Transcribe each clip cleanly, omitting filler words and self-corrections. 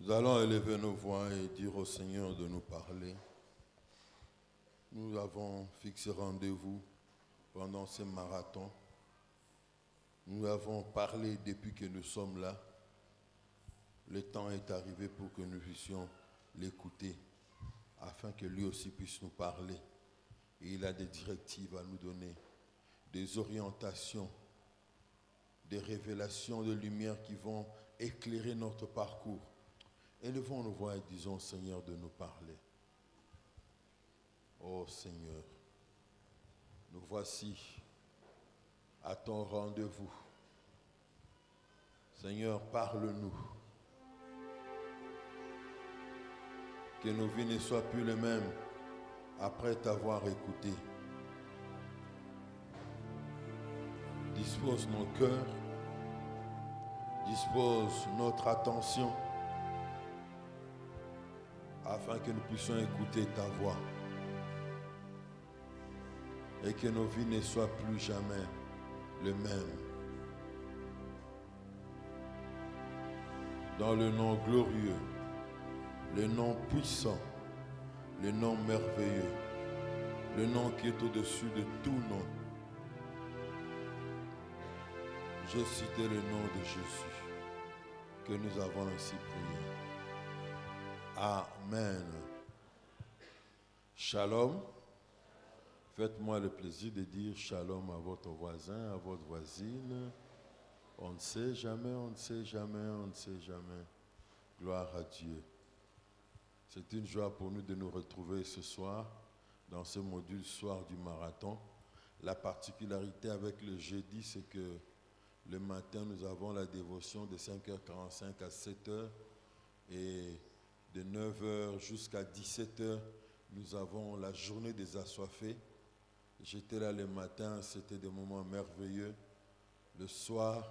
Nous allons élever nos voix et dire au Seigneur de nous parler. Nous avons fixé rendez-vous pendant ce marathon. Nous avons parlé depuis que nous sommes là. Le temps est arrivé pour que nous puissions l'écouter, afin que lui aussi puisse nous parler. Et il a des directives à nous donner, des orientations, des révélations de lumière qui vont éclairer notre parcours. Élevons nos voix et disons au Seigneur de nous parler. Oh Seigneur, nous voici à ton rendez-vous. Seigneur, parle-nous. Que nos vies ne soient plus les mêmes après t'avoir écouté. Dispose nos cœurs, dispose notre attention, afin que nous puissions écouter ta voix et que nos vies ne soient plus jamais les mêmes. Dans le nom glorieux, le nom puissant, le nom merveilleux, le nom qui est au-dessus de tout nom. J'ai cité le nom de Jésus, que nous avons ainsi prié. Amen. Shalom. Faites-moi le plaisir de dire shalom à votre voisin, à votre voisine. On ne sait jamais, on ne sait jamais, on ne sait jamais. Gloire à Dieu. C'est une joie pour nous de nous retrouver ce soir dans ce module soir du marathon. La particularité avec le jeudi, c'est que le matin, nous avons la dévotion de 5h45 à 7h et de 9h jusqu'à 17h, nous avons la journée des assoiffés. J'étais là le matin, c'était des moments merveilleux. Le soir,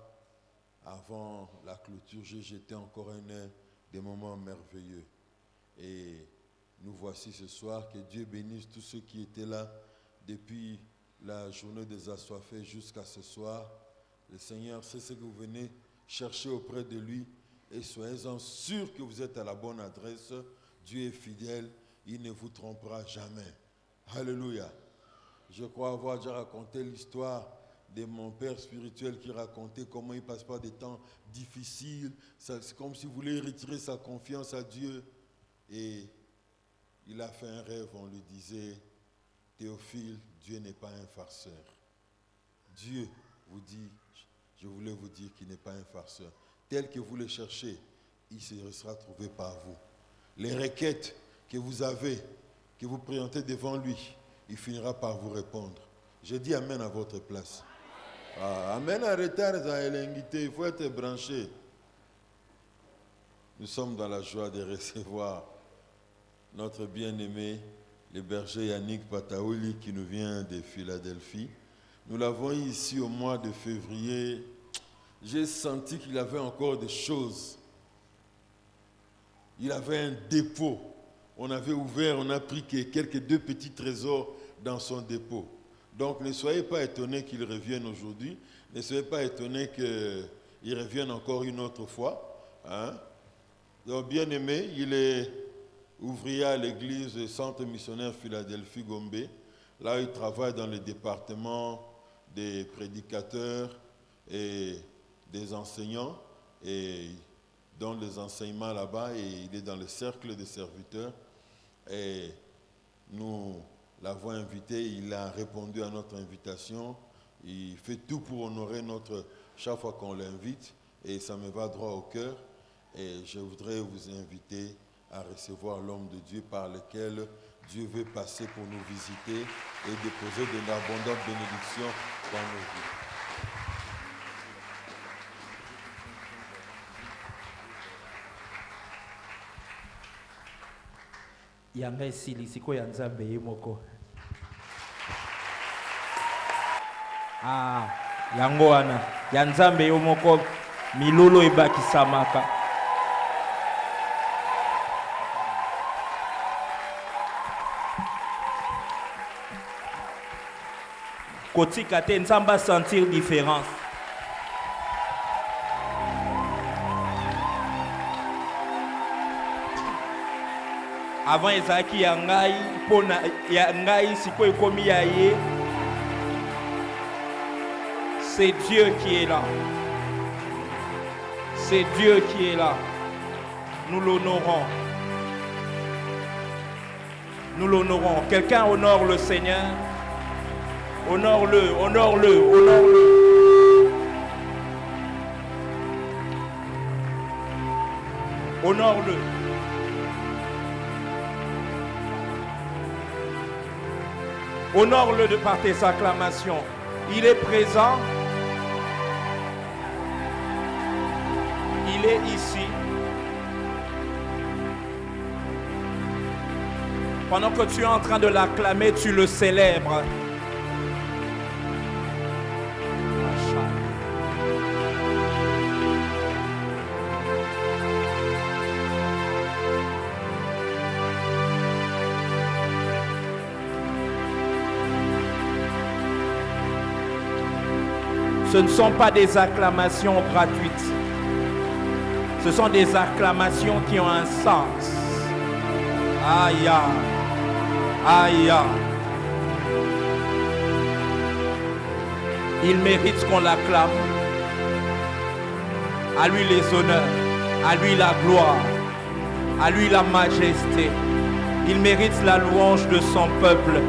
avant la clôture, j'ai jeté encore des moments merveilleux. Et nous voici ce soir, que Dieu bénisse tous ceux qui étaient là depuis la journée des assoiffés jusqu'à ce soir. Le Seigneur sait ce que vous venez chercher auprès de lui et soyez-en sûrs que vous êtes à la bonne adresse. Dieu est fidèle, il ne vous trompera jamais. Alléluia. Je crois avoir déjà raconté l'histoire de mon père spirituel qui racontait comment il passe par des temps difficiles. C'est comme s'il voulait retirer sa confiance à Dieu. Et il a fait un rêve, on lui disait, Théophile, Dieu n'est pas un farceur. Dieu vous dit, je voulais vous dire qu'il n'est pas un farceur. Tel que vous le cherchez, il sera trouvé par vous. Les requêtes que vous avez, que vous présentez devant lui, il finira par vous répondre. Je dis Amen à votre place. Amen à retard, il faut être branché. Nous sommes dans la joie de recevoir notre bien-aimé, le berger Yannick Pataouli, qui nous vient de Philadelphie. Nous l'avons eu ici au mois de février. J'ai senti qu'il avait encore des choses. Il avait un dépôt. On avait ouvert, on a pris quelques deux petits trésors dans son dépôt. Donc ne soyez pas étonnés qu'il revienne aujourd'hui. Ne soyez pas étonnés qu'il revienne encore une autre fois. Hein? Donc bien aimé, il est ouvrier à l'église du Centre missionnaire Philadelphie-Gombe. Là, il travaille dans le département des prédicateurs et des enseignants, et dans les enseignements là-bas, et il est dans le cercle des serviteurs. Et nous l'avons invité, il a répondu à notre invitation. Il fait tout pour honorer chaque fois qu'on l'invite, et ça me va droit au cœur. Et je voudrais vous inviter à recevoir l'homme de Dieu par lequel Dieu veut passer pour nous visiter et déposer de l'abondante bénédiction dans nos vies. Yanga esili siko ya Nzambe ye moko. Yango wana ya Nzambe yo moko milolo ebakisamaka. Kotika te Nzamba sentir différence. Avant ezalaki ya ngai pona ya ngai sikoyo ekomi ya ye. C'est Dieu qui est là. C'est Dieu qui est là. Nous l'honorons. Nous l'honorons. Quelqu'un honore le Seigneur. Honore-le, honore-le, honore-le. Honore-le. Honore-le de par tes acclamations. Il est présent. Il est ici. Pendant que tu es en train de l'acclamer, tu le célèbres. Ce ne sont pas des acclamations gratuites. Ce sont des acclamations qui ont un sens. Aïe, aïe. Il mérite qu'on l'acclame. À lui les honneurs, à lui la gloire, à lui la majesté. Il mérite la louange de son peuple,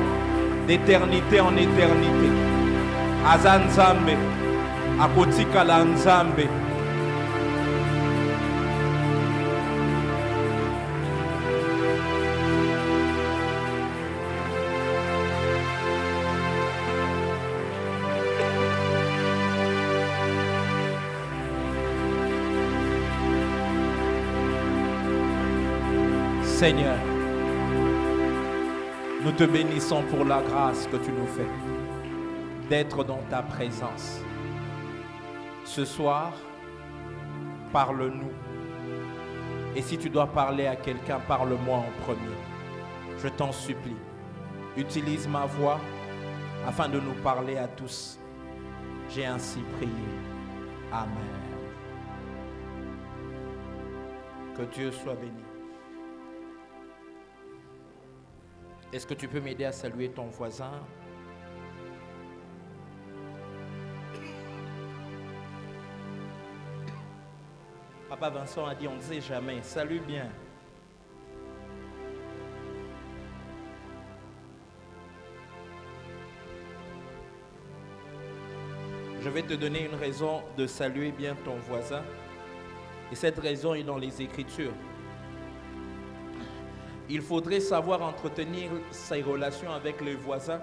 d'éternité en éternité. Azanzambe, Akotika Lanzambe. Seigneur, nous te bénissons pour la grâce que tu nous fais d'être dans ta présence. Ce soir, parle-nous. Et si tu dois parler à quelqu'un, parle-moi en premier. Je t'en supplie. Utilise ma voix afin de nous parler à tous. J'ai ainsi prié. Amen. Que Dieu soit béni. Est-ce que tu peux m'aider à saluer ton voisin? Papa Vincent a dit, on ne sait jamais. Salut bien. Je vais te donner une raison de saluer bien ton voisin. Et cette raison est dans les Écritures. Il faudrait savoir entretenir ses relations avec les voisins,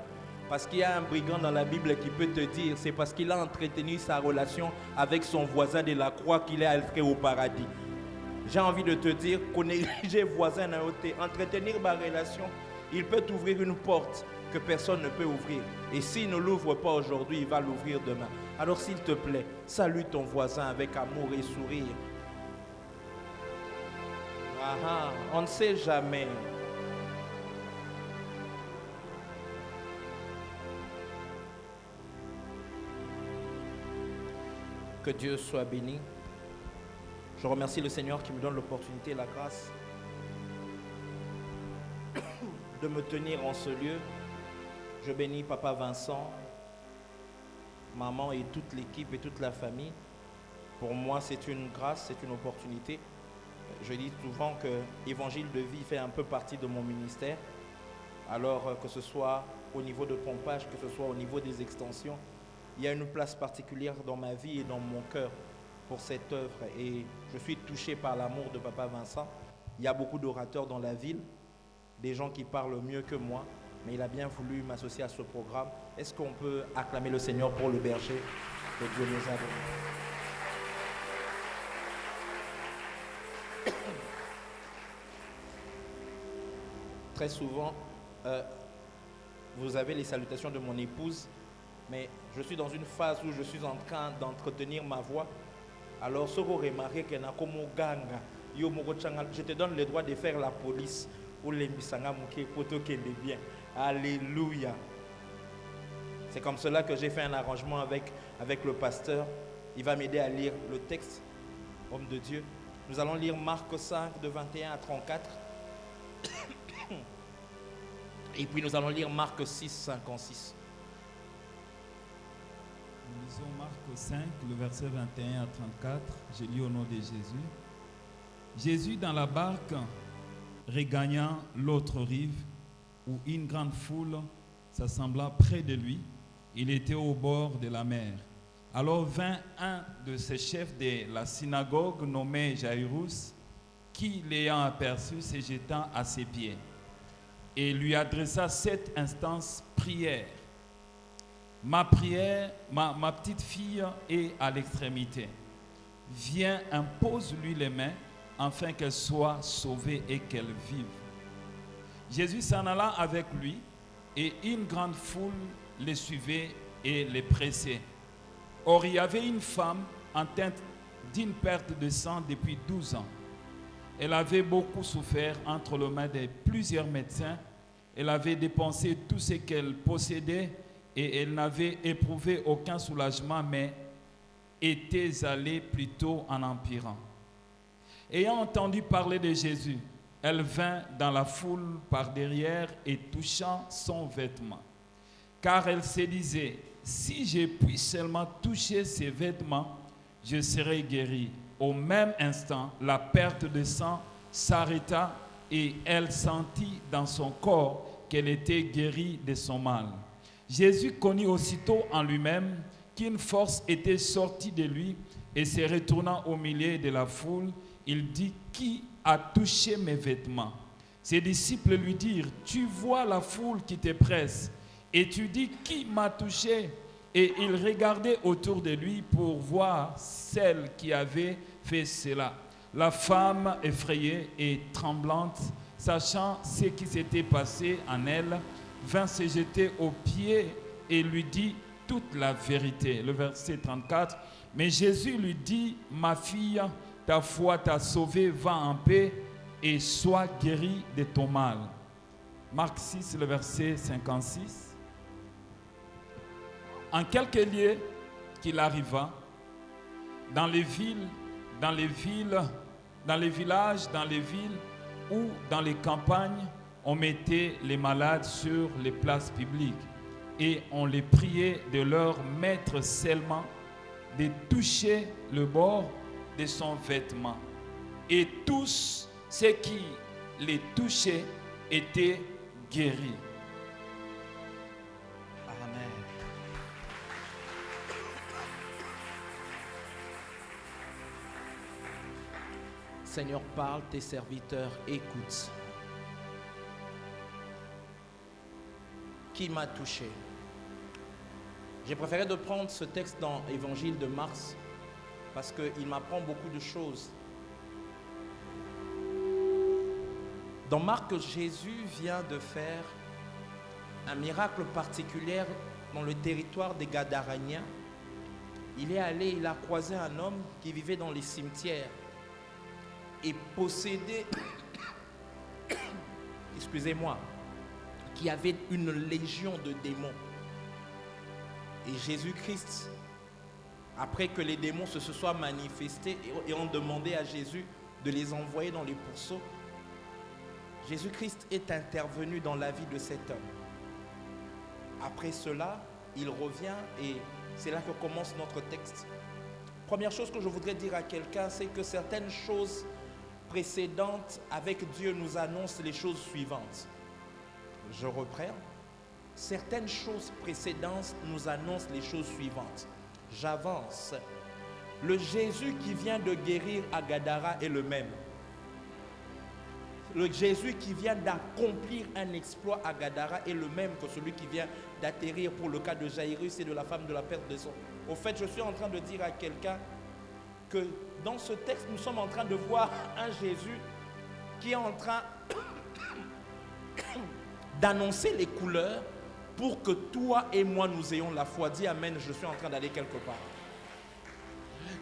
parce qu'il y a un brigand dans la Bible qui peut te dire, c'est parce qu'il a entretenu sa relation avec son voisin de la croix qu'il est entré au paradis. J'ai envie de te dire qu'on négliger voisin à ôter. Entretenir ma relation, il peut t'ouvrir une porte que personne ne peut ouvrir. Et s'il ne l'ouvre pas aujourd'hui, il va l'ouvrir demain. Alors s'il te plaît, salue ton voisin avec amour et sourire. On ne sait jamais. Que Dieu soit béni. Je remercie le Seigneur qui me donne l'opportunité et la grâce de me tenir en ce lieu. Je bénis Papa Vincent, maman et toute l'équipe et toute la famille. Pour moi, c'est une grâce, c'est une opportunité. Je dis souvent que l'évangile de vie fait un peu partie de mon ministère. Alors que ce soit au niveau de pompage, que ce soit au niveau des extensions, il y a une place particulière dans ma vie et dans mon cœur pour cette œuvre. Et je suis touché par l'amour de Papa Vincent. Il y a beaucoup d'orateurs dans la ville, des gens qui parlent mieux que moi, mais il a bien voulu m'associer à ce programme. Est-ce qu'on peut acclamer le Seigneur pour le berger que Dieu nous a donné? Très souvent, vous avez les salutations de mon épouse, mais je suis dans une phase où je suis en train d'entretenir ma voix. Alors, je te donne le droit de faire la police ou les misanga poto qui est bien. Alléluia. C'est comme cela que j'ai fait un arrangement avec le pasteur. Il va m'aider à lire le texte, homme de Dieu. Nous allons lire Marc 5, de 21 à 34. Et puis nous allons lire Marc 6, 56. Nous lisons Marc 5, le verset 21 à 34. Je lis au nom de Jésus. Jésus dans la barque, regagnant l'autre rive, où une grande foule s'assembla près de lui. Il était au bord de la mer. Alors vint un de ces chefs de la synagogue nommé Jairus, qui l'ayant aperçu se jeta à ses pieds et lui adressa cette instance prière. Ma petite fille est à l'extrémité. Viens, impose-lui les mains, afin qu'elle soit sauvée et qu'elle vive. Jésus s'en alla avec lui, et une grande foule les suivait et les pressait. Or, il y avait une femme atteinte d'une perte de sang depuis 12 ans. Elle avait beaucoup souffert entre les mains de plusieurs médecins. Elle avait dépensé tout ce qu'elle possédait et elle n'avait éprouvé aucun soulagement, mais était allée plutôt en empirant. Ayant entendu parler de Jésus, elle vint dans la foule par derrière et touchant son vêtement. Car elle se disait, si je puis seulement toucher ses vêtements, je serai guérie. Au même instant, la perte de sang s'arrêta et elle sentit dans son corps qu'elle était guérie de son mal. Jésus connut aussitôt en lui-même qu'une force était sortie de lui et se retournant au milieu de la foule, il dit, qui a touché mes vêtements? Ses disciples lui dirent, tu vois la foule qui te presse et tu dis, qui m'a touché? Et il regardait autour de lui pour voir celle qui avait fait cela. La femme, effrayée et tremblante, sachant ce qui s'était passé en elle, vint se jeter aux pieds et lui dit toute la vérité. Le verset 34. Mais Jésus lui dit, ma fille, ta foi t'a sauvée, va en paix et sois guérie de ton mal. Marc 6, le verset 56. En quelques lieux qu'il arriva, dans les villes, dans les villages, dans les villes ou dans les campagnes, on mettait les malades sur les places publiques et on les priait de leur mettre seulement de toucher le bord de son vêtement. Et tous ceux qui les touchaient étaient guéris. Amen. Seigneur, parle, tes serviteurs écoutent. Qui m'a touché? J'ai préféré de prendre ce texte dans l'Évangile de Marc parce qu'il m'apprend beaucoup de choses. Dans Marc, Jésus vient de faire un miracle particulier dans le territoire des Gadaréniens. Il est allé, il a croisé un homme qui vivait dans les cimetières et possédait, excusez-moi, qui avait une légion de démons. Et Jésus-Christ, après que les démons se soient manifestés et ont demandé à Jésus de les envoyer dans les pourceaux, Jésus-Christ est intervenu dans la vie de cet homme. Après cela, il revient et c'est là que commence notre texte. Première chose que je voudrais dire à quelqu'un, c'est que certaines choses précédentes avec Dieu nous annoncent les choses suivantes. Je reprends. Certaines choses précédentes nous annoncent les choses suivantes. J'avance. Le Jésus qui vient de guérir à Gadara est le même. Le Jésus qui vient d'accomplir un exploit à Gadara est le même que celui qui vient d'atterrir pour le cas de Jairus et de la femme de la perte de sang. Au fait, je suis en train de dire à quelqu'un que dans ce texte, nous sommes en train de voir un Jésus qui est en train d'annoncer les couleurs pour que toi et moi nous ayons la foi. Dis amen, je suis en train d'aller quelque part.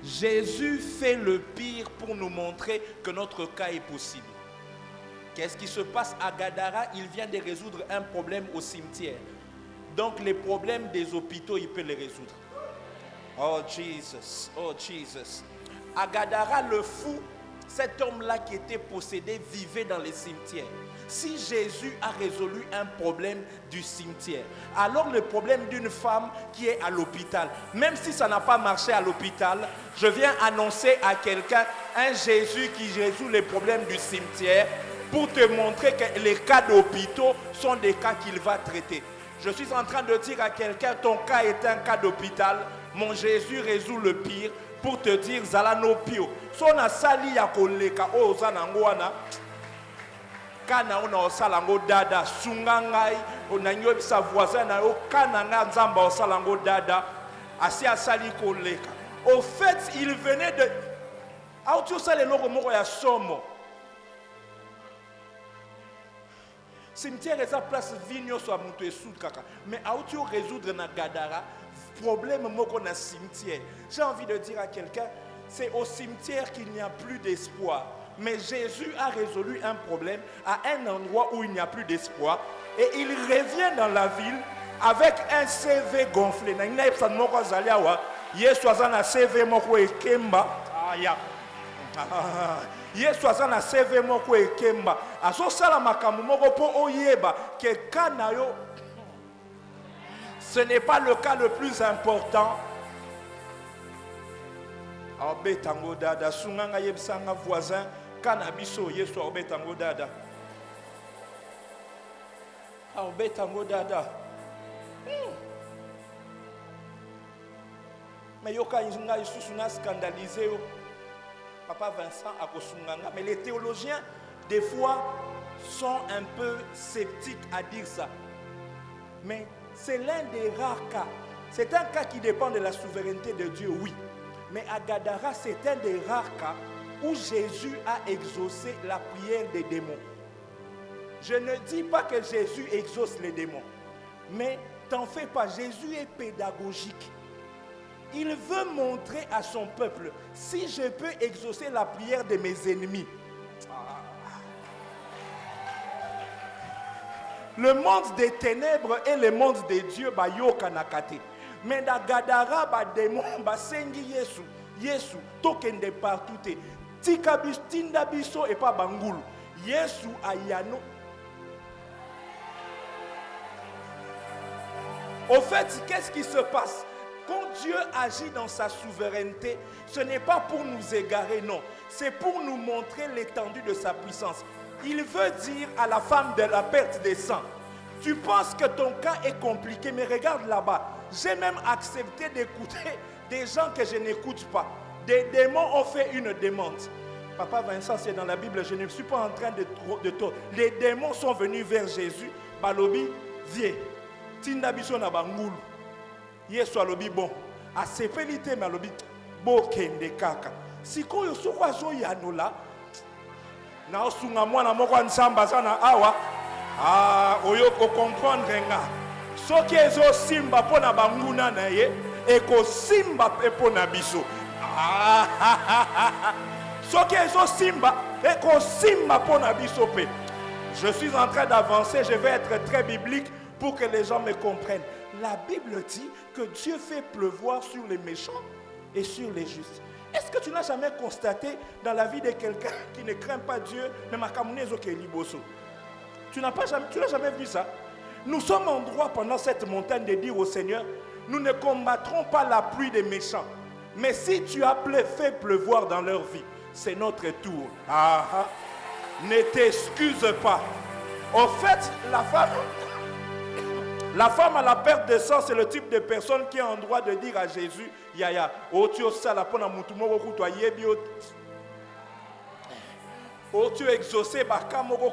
Jésus fait le pire pour nous montrer que notre cas est possible. Qu'est-ce qui se passe à Gadara? Il vient de résoudre un problème au cimetière. Donc les problèmes des hôpitaux, il peut les résoudre. Oh Jesus, oh Jesus. À Gadara, le fou cet homme-là qui était possédé vivait dans les cimetières. Si Jésus a résolu un problème du cimetière, alors le problème d'une femme qui est à l'hôpital, même si ça n'a pas marché à l'hôpital, je viens annoncer à quelqu'un un Jésus qui résout les problèmes du cimetière pour te montrer que les cas d'hôpitaux sont des cas qu'il va traiter. Je suis en train de dire à quelqu'un, ton cas est un cas d'hôpital, mon Jésus résout le pire pour te dire, zala no pio. Son asali ya koleka o zanangwana. Kana ona osalango dada sungangai onanyo sa voisin na o kana nga nzamba osalango dada asi asali koleka. Au fait, il venait de auto sale loko moko ya somo. Cimetière est sa place vigno so muto esud kaka. Mais auto résoudre na Gadara problème moko na cimetière. J'ai envie de dire à quelqu'un, c'est au cimetière qu'il n'y a plus d'espoir. Mais Jésus a résolu un problème à un endroit où il n'y a plus d'espoir. Et il revient dans la ville avec un CV gonflé. Yesu azana CV moko ekemba. Yesu azana CV moko ekemba. Aso sala makambo moko po oyeba ke kana yo. Ce n'est pas le cas le plus important. Obetango dada sunganga yebsanga voisin kana biso Yesu obetango dada. Obetango dada. Mais yoka inga isusu na scandalisé Papa Vincent a kosunganga, mais les théologiens des fois sont un peu sceptiques à dire ça. Mais c'est l'un des rares cas. C'est un cas qui dépend de la souveraineté de Dieu, oui. Mais à Gadara, c'est un des rares cas où Jésus a exaucé la prière des démons. Je ne dis pas que Jésus exauce les démons. Mais t'en fais pas, Jésus est pédagogique. Il veut montrer à son peuple, si je peux exaucer la prière de mes ennemis. Le monde des ténèbres et le monde des dieux, ba yoka nakate. Mais da Gadara, ba démon, ba sengi Yesu, Yesu, tokende partout. Tika bis, tinda biso et pas bangulu. Yesu ayano. Au fait, qu'est-ce qui se passe? Quand Dieu agit dans sa souveraineté, ce n'est pas pour nous égarer, non. C'est pour nous montrer l'étendue de sa puissance. Il veut dire à la femme de la perte des sangs, tu penses que ton cas est compliqué, mais regarde là-bas. J'ai même accepté d'écouter des gens que je n'écoute pas. Des démons ont fait une demande. Papa Vincent, c'est dans la Bible, je ne suis pas en train de tort. Les démons sont venus vers Jésus. Balobi, viens. Tindabiso na bangulu. Yesu alobi bon. A sepelite mais alobi bo kende kaka. Siko yo soko azo yanola. Na osunga mwana moko nsamba sana awa. Oyo ko comprendre nga. Soki ezo simba pona banguna na ye, eko simba pe pona biso. Soki ezo simba, eko simba pona biso pe. Je suis en train d'avancer, je vais être très biblique pour que les gens me comprennent. La Bible dit que Dieu fait pleuvoir sur les méchants et sur les justes. Est-ce que tu n'as jamais constaté dans la vie de quelqu'un qui ne craint pas Dieu, même à Kamunezo qui est liboso? Tu n'as jamais vu ça? Nous sommes en droit pendant cette montagne de dire au Seigneur, nous ne combattrons pas la pluie des méchants. Mais si tu as fait pleuvoir dans leur vie, c'est notre tour. Ne t'excuse pas. En fait, la femme à la perte de sang, c'est le type de personne qui a en droit de dire à Jésus, Yaya, tu exaucé,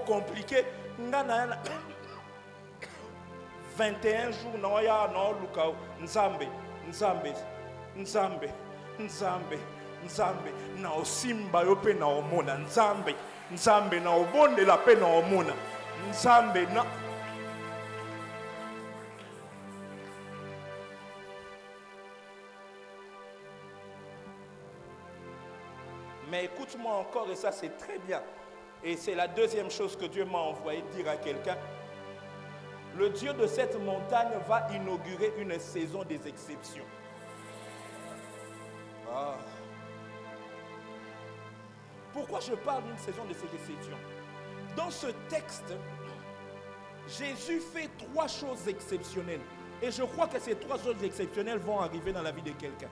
compliqué. 21 jours, Nzambe, na osimba yo pe na omona, Nzambe na obonde la pe na omona, Nzambe na. Mais écoute-moi encore, et ça c'est très bien. Et c'est la deuxième chose que Dieu m'a envoyé dire à quelqu'un. Le Dieu de cette montagne va inaugurer une saison des exceptions. Pourquoi je parle d'une saison de exceptions? Dans ce texte, Jésus fait 3 choses exceptionnelles. Et je crois que ces 3 choses exceptionnelles vont arriver dans la vie de quelqu'un.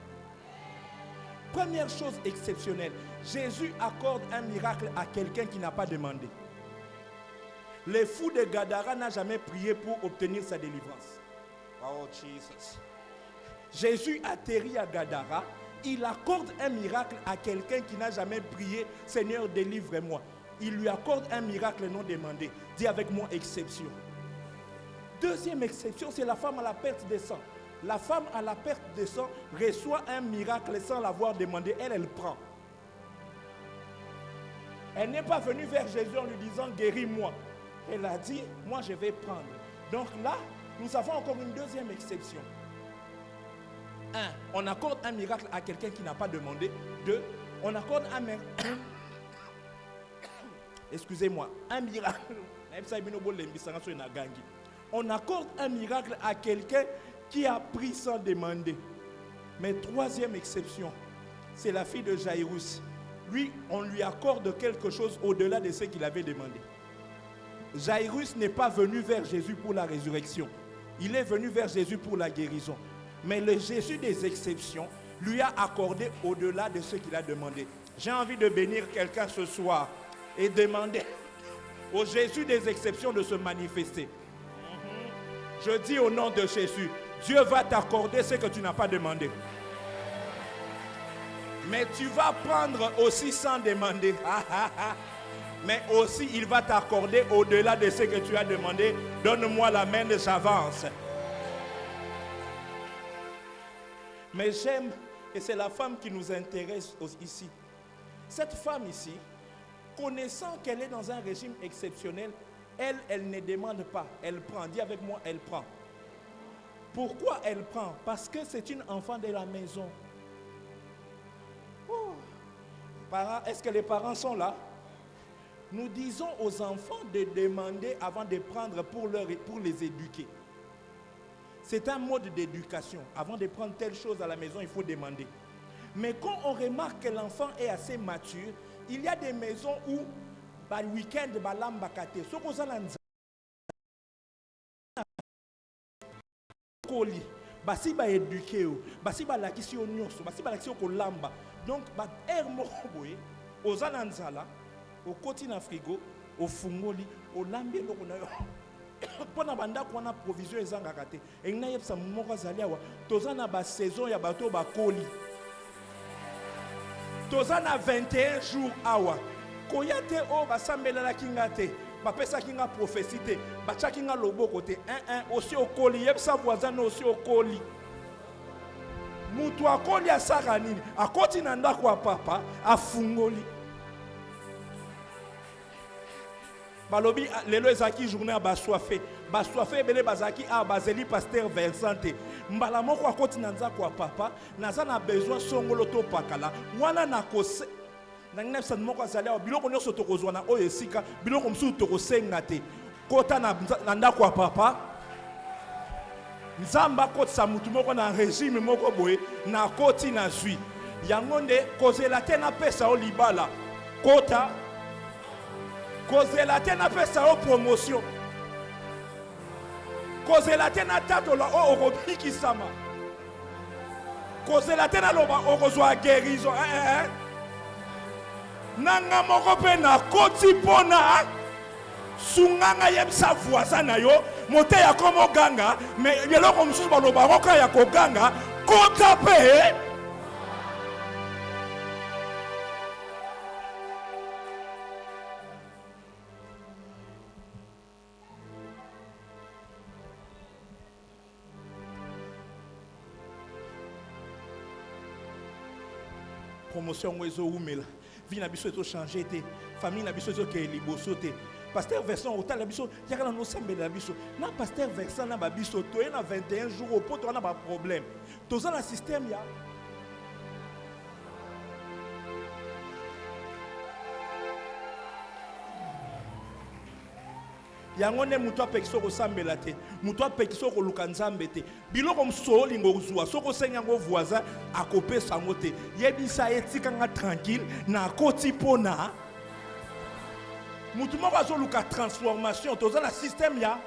Première chose exceptionnelle, Jésus accorde un miracle à quelqu'un qui n'a pas demandé. Le fou de Gadara n'a jamais prié pour obtenir sa délivrance. Oh Jesus. Jésus atterrit à Gadara, il accorde un miracle à quelqu'un qui n'a jamais prié, Seigneur délivre-moi. Il lui accorde un miracle non demandé. Dis avec moi exception. Deuxième exception, c'est la femme à la perte de sang. La femme à la perte de sang reçoit un miracle sans l'avoir demandé. Elle prend. Elle n'est pas venue vers Jésus en lui disant guéris-moi. Elle a dit moi je vais prendre. Donc là, nous avons encore une deuxième exception. 1. On accorde un miracle à quelqu'un qui n'a pas demandé. 2. On accorde un miracle. Excusez-moi, un miracle. On accorde un miracle à quelqu'un qui a pris sans demander. Mais troisième exception, c'est la fille de Jairus. Lui, on lui accorde quelque chose au-delà de ce qu'il avait demandé. Jairus n'est pas venu vers Jésus pour la résurrection. Il est venu vers Jésus pour la guérison. Mais le Jésus des exceptions lui a accordé au-delà de ce qu'il a demandé. J'ai envie de bénir quelqu'un ce soir et demander au Jésus des exceptions de se manifester. Je dis au nom de Jésus, Dieu va t'accorder ce que tu n'as pas demandé. Mais tu vas prendre aussi sans demander. Mais aussi il va t'accorder au-delà de ce que tu as demandé. Donne-moi la main, j'avance. Mais j'aime, et c'est la femme qui nous intéresse ici. Cette femme ici, connaissant qu'elle est dans un régime exceptionnel, elle ne demande pas, elle prend. Dis avec moi, elle prend. Pourquoi elle prend? Parce que c'est une enfant de la maison. Oh. Est-ce que les parents sont là? Nous disons aux enfants de demander avant de prendre pour les éduquer. C'est un mode d'éducation. Avant de prendre telle chose à la maison, il faut demander. Mais quand on remarque que l'enfant est assez mature, il y a des maisons où, le week-end, l'ambakate, ce qu'on a basi ba éduquer basi ba lakisi o nyonso basi ba lakisi o kolamba donc ba air moko boye ozana nzala au koti na frigo au fungoli au lambi eloko na yo pona banda ko na provision ezangaka te engina yebisa moko azali awa tozana ba saison ya bato ba koli tozana 21 jours awa koyate o basambela kinga te bapesa kinga prophétie te bacha kinga loboko te aussi okoli yebisa voisin aussi okoli mutu akoli asaka nini akoti na ndako ya papa afungoli balobi lelo ezaki journée ya baswafe ebele bazaki a bazeli pasteur Versante mbala moko akoti na ndako ya papa naza na besoin songolo to pakala wana na kose na ngina moko azali awa biloko nyonso tokozwa na oyo esika biloko mosusu tokosenga te kota na ndako ya papa nzamba akotisa mutu moko na régime moko boye na koti na zwi yango nde kozela te napesa o libala kota kozela te napesa o promotion kozela te na tatola o okobikisama kozela te naloba okozwa guérison nanga moko pe na koti pona sunganga yebisa voisin na yo mote ya komo ganga me yeloko mosusu baloba koka ya koganga kota pe promotion wezo umela vie na biso ezo changer te famille na biso ezo ke liboso te pasteur Versant otala biso yakala no sambela na biso na pasteur Versant na ba biso to na 21 jours au poto na ba problème toza na système ya yango ne muto apekisa kosambela te muto apekisa koluka nzambe te biloko mosusu olinga kozwa soki osengi yango voisin akopesa yango te yebisa etikanga tranquille nakoti mpona mutu moko azoluka transformation toza na système ya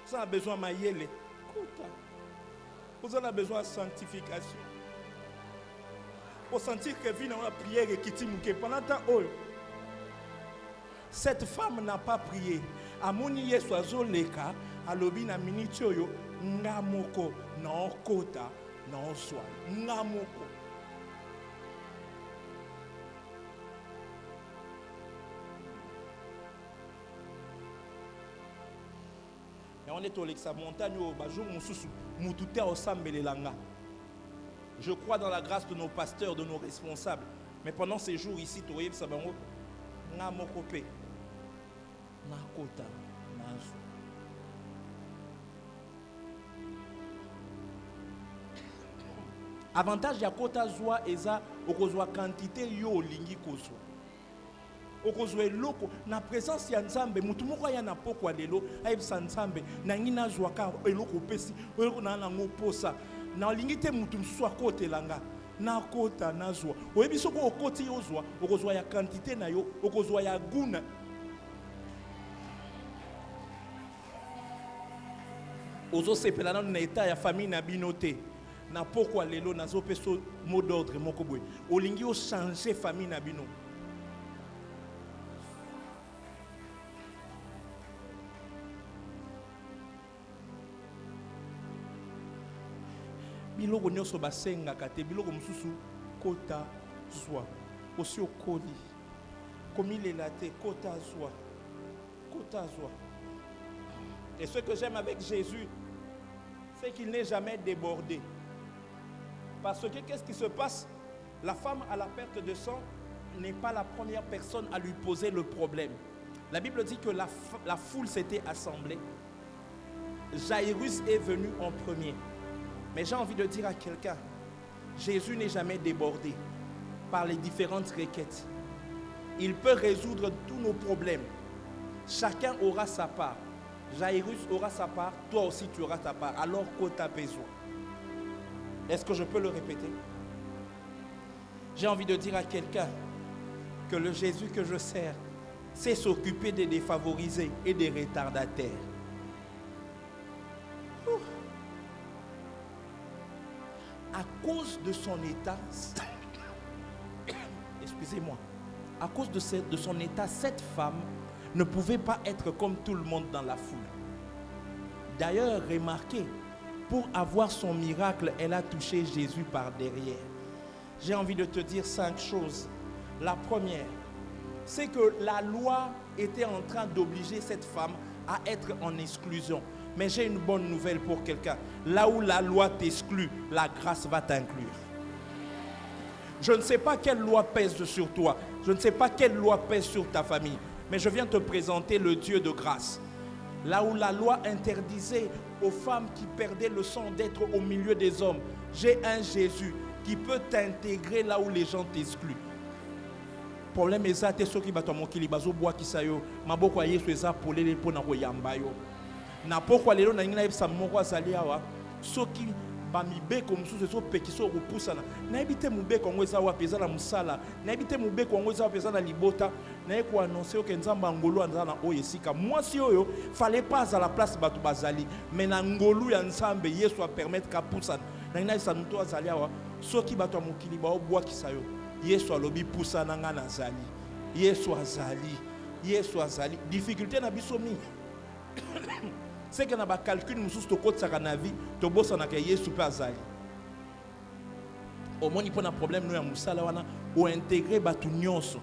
ça a besoin de mayele. Vous avez besoin de sanctification. Pour sentir que vie dans la prière et qui t'imouke. Pendant temps, cette femme n'a pas prié. Amoni yesu azoleka alobi na minute oyo ngamoko na okota na oswa ngamoko. On est au Lexa montagne au Bajour Moussousou, Moutouté au Sambelelanga. Je crois dans la grâce de nos pasteurs, de nos responsables. Mais pendant ces jours ici, tu vois, ça va na mokope, na kota, na zo. Avantage ya kota zoa eza okozwa quantité yo lingi kozwa. Okozwe loko na présence ya nzambe mutu moko ya na pokwa lelo ayebisa nzambe na ngina zwaka eloko pesi eloko na nango posa na lingite mutu mswa kotelanga na kota na zwa oyebi soko okoti yozwa okozwa ya quantité na yo okozwa ya guna ozo sepelana na état ya famille na binote na pokwa lelo nazo peso mot d'ordre moko boy olingi o changer famille na bino. Biloko nyonso basengaka te biloko mosusu kota zwa osi okoli komilela te kota zwa. Et ce que j'aime avec Jésus, c'est qu'il n'est jamais débordé. Parce que qu'est-ce qui se passe? La femme à la perte de sang n'est pas la première personne à lui poser le problème. La Bible dit que la foule s'était assemblée. Jairus est venu en premier. Mais j'ai envie de dire à quelqu'un, Jésus n'est jamais débordé par les différentes requêtes. Il peut résoudre tous nos problèmes. Chacun aura sa part. Jairus aura sa part, toi aussi tu auras ta part. Alors que tu as besoin. Est-ce que je peux le répéter? J'ai envie de dire à quelqu'un que le Jésus que je sers sait s'occuper des défavorisés et des retardataires. À cause de son état, excusez-moi, à cause de son état, cette femme ne pouvait pas être comme tout le monde dans la foule. D'ailleurs, remarquez, pour avoir son miracle, elle a touché Jésus par derrière. J'ai envie de te dire 5 choses. La première, c'est que la loi était en train d'obliger cette femme à être en exclusion. Mais j'ai une bonne nouvelle pour quelqu'un. Là où la loi t'exclut, la grâce va t'inclure. Je ne sais pas quelle loi pèse sur toi. Je ne sais pas quelle loi pèse sur ta famille. Mais je viens te présenter le Dieu de grâce. Là où la loi interdisait aux femmes qui perdaient le sang d'être au milieu des hommes, j'ai un Jésus qui peut t'intégrer là où les gens t'excluent. Problème est ça, t'es sûr qu'il va te manquer les bateaux bois qui saillent. Ma beaucoup à Yesu ça pour les pour n'avoir na pourquoi les gens n'ont pas moko azali awa soki bamibe comme sous so pekiso repoussana na ebite mube kongo eza wa peza na musala na ebite mube kongo eza peza na libota na eko annoncer que nzamba ngolu anza na oyesika moi si oyo fallait pas à la place batu bazali mais na ngolu ya nzambe Yesu a permettre ka poussana na ina isa muto azali awa soki batu mokili ba obwa kisayo Yesu alobi poussana nga nazali Yesu azali difficulté na biso mingi c'est que na ba calcul mususu to kotsaka na vie to bosana ke Yesu pe azali au moins il pona problème no ya musala wana o intégrer batu nyonso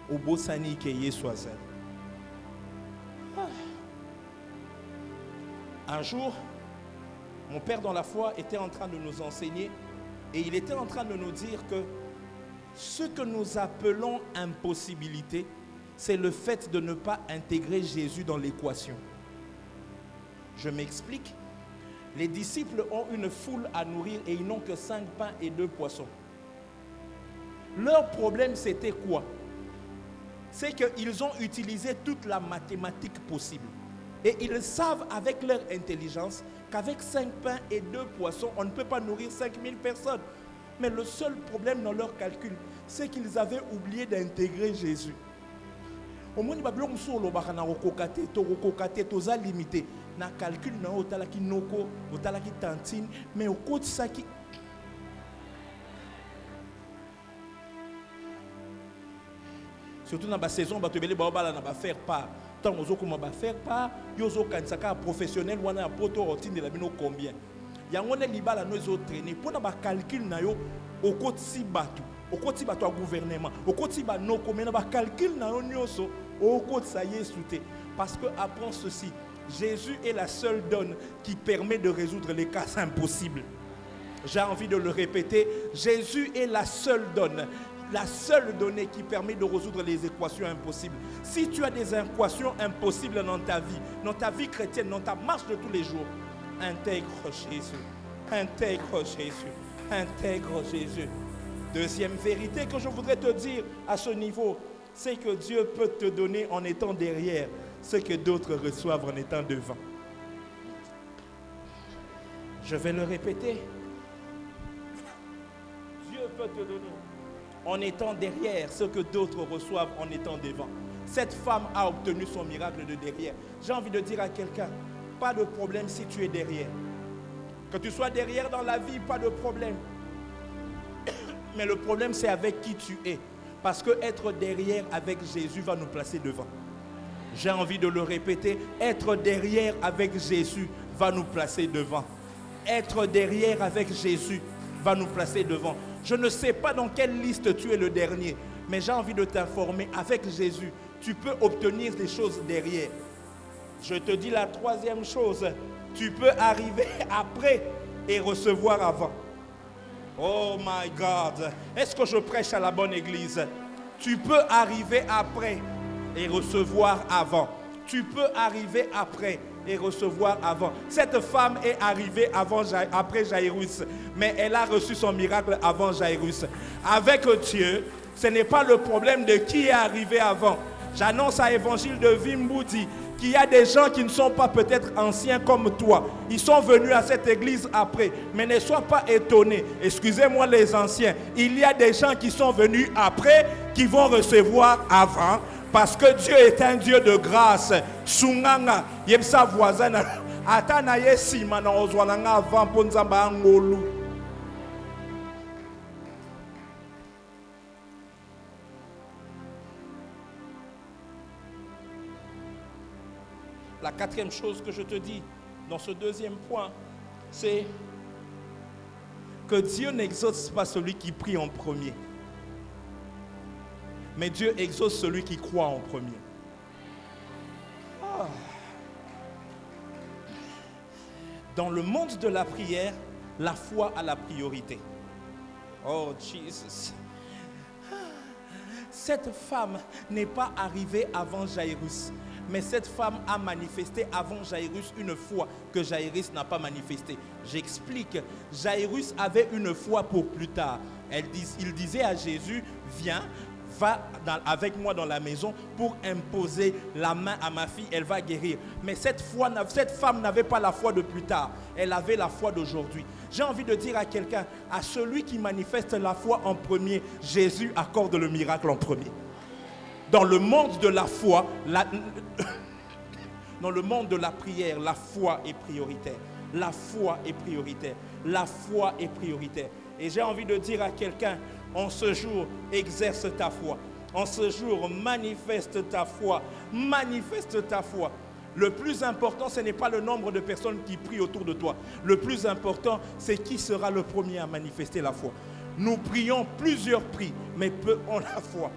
o bosani ke Yesu azali. Un jour mon père dans la foi était en train de nous enseigner et il était en train de nous dire que ce que nous appelons impossibilité, c'est le fait de ne pas intégrer Jésus dans l'équation. Je m'explique. Les disciples ont une foule à nourrir et ils n'ont que 5 pains et 2 poissons. Leur problème, c'était quoi? C'est qu'ils ont utilisé toute la mathématique possible. Et ils savent avec leur intelligence qu'avec 5 pains et 2 poissons, on ne peut pas nourrir 5000 personnes. Mais le seul problème dans leur calcul, c'est qu'ils avaient oublié d'intégrer Jésus. Au moins, ils ont limité. Na calcul na otalaki noko, otalaki tantine, mais au côté ça qui surtout dans la saison, ba tebele ba bala na ba faire part. Tant ozo comment ba faire part, yozo kansaka professionnel wana ya poto routine de la bino combien. Yango ne libala no zo traîner pour na ba calcul na yo au côté si batu, au côté batu gouvernement, au côté ba noko mais na ba calcul na yo nyoso au côté ça y est souté parce que apprend ceci. Jésus est la seule donne qui permet de résoudre les cas impossibles. J'ai envie de le répéter. Jésus est la seule donne, la seule donnée qui permet de résoudre les équations impossibles. Si tu as des équations impossibles dans ta vie chrétienne, dans ta marche de tous les jours, intègre Jésus. Intègre Jésus. Intègre Jésus. Deuxième vérité que je voudrais te dire à ce niveau, c'est que Dieu peut te donner en étant derrière ce que d'autres reçoivent en étant devant. Je vais le répéter. Dieu peut te donner en étant derrière ce que d'autres reçoivent en étant devant. Cette femme a obtenu son miracle de derrière. J'ai envie de dire à quelqu'un, pas de problème si tu es derrière. Que tu sois derrière dans la vie, pas de problème. Mais le problème, c'est avec qui tu es. Parce que être derrière avec Jésus va nous placer devant. J'ai envie de le répéter, être derrière avec Jésus va nous placer devant. Être derrière avec Jésus va nous placer devant. Je ne sais pas dans quelle liste tu es le dernier, mais j'ai envie de t'informer, avec Jésus, tu peux obtenir des choses derrière. Je te dis la troisième chose, tu peux arriver après et recevoir avant. Oh my God, est-ce que je prêche à la bonne église? Tu peux arriver après et recevoir avant. Tu peux arriver après et recevoir avant. Cette femme est arrivée après Jairus, mais elle a reçu son miracle avant Jairus. Avec Dieu, ce n'est pas le problème de qui est arrivé avant. J'annonce à l'évangile de Vimbouti qu'il y a des gens qui ne sont pas peut-être anciens comme toi. Ils sont venus à cette église après. Mais ne sois pas étonné. Excusez-moi les anciens. Il y a des gens qui sont venus après qui vont recevoir avant. Parce que Dieu est un Dieu de grâce. Sunganga, yebsa voisin atana yesima na ozwananga avant pour nzamba ngolu. La quatrième chose que je te dis dans ce deuxième point, c'est que Dieu n'exauce pas celui qui prie en premier. Mais Dieu exauce celui qui croit en premier. Dans le monde de la prière, la foi a la priorité. Oh Jesus. Cette femme n'est pas arrivée avant Jairus, mais cette femme a manifesté avant Jairus une foi que Jairus n'a pas manifestée. J'explique. Jairus avait une foi pour plus tard. Il disait à Jésus, viens, va avec moi dans la maison pour imposer la main à ma fille, elle va guérir. Mais cette femme n'avait pas la foi de plus tard, elle avait la foi d'aujourd'hui. J'ai envie de dire à quelqu'un, à celui qui manifeste la foi en premier, Jésus accorde le miracle en premier. Dans le monde de la foi, dans le monde de la prière, la foi est prioritaire. La foi est prioritaire. La foi est prioritaire. Et j'ai envie de dire à quelqu'un, en ce jour, exerce ta foi. En ce jour, manifeste ta foi. Manifeste ta foi. Le plus important, ce n'est pas le nombre de personnes qui prient autour de toi. Le plus important, c'est qui sera le premier à manifester la foi. Nous prions plusieurs prix, mais peu ont la foi.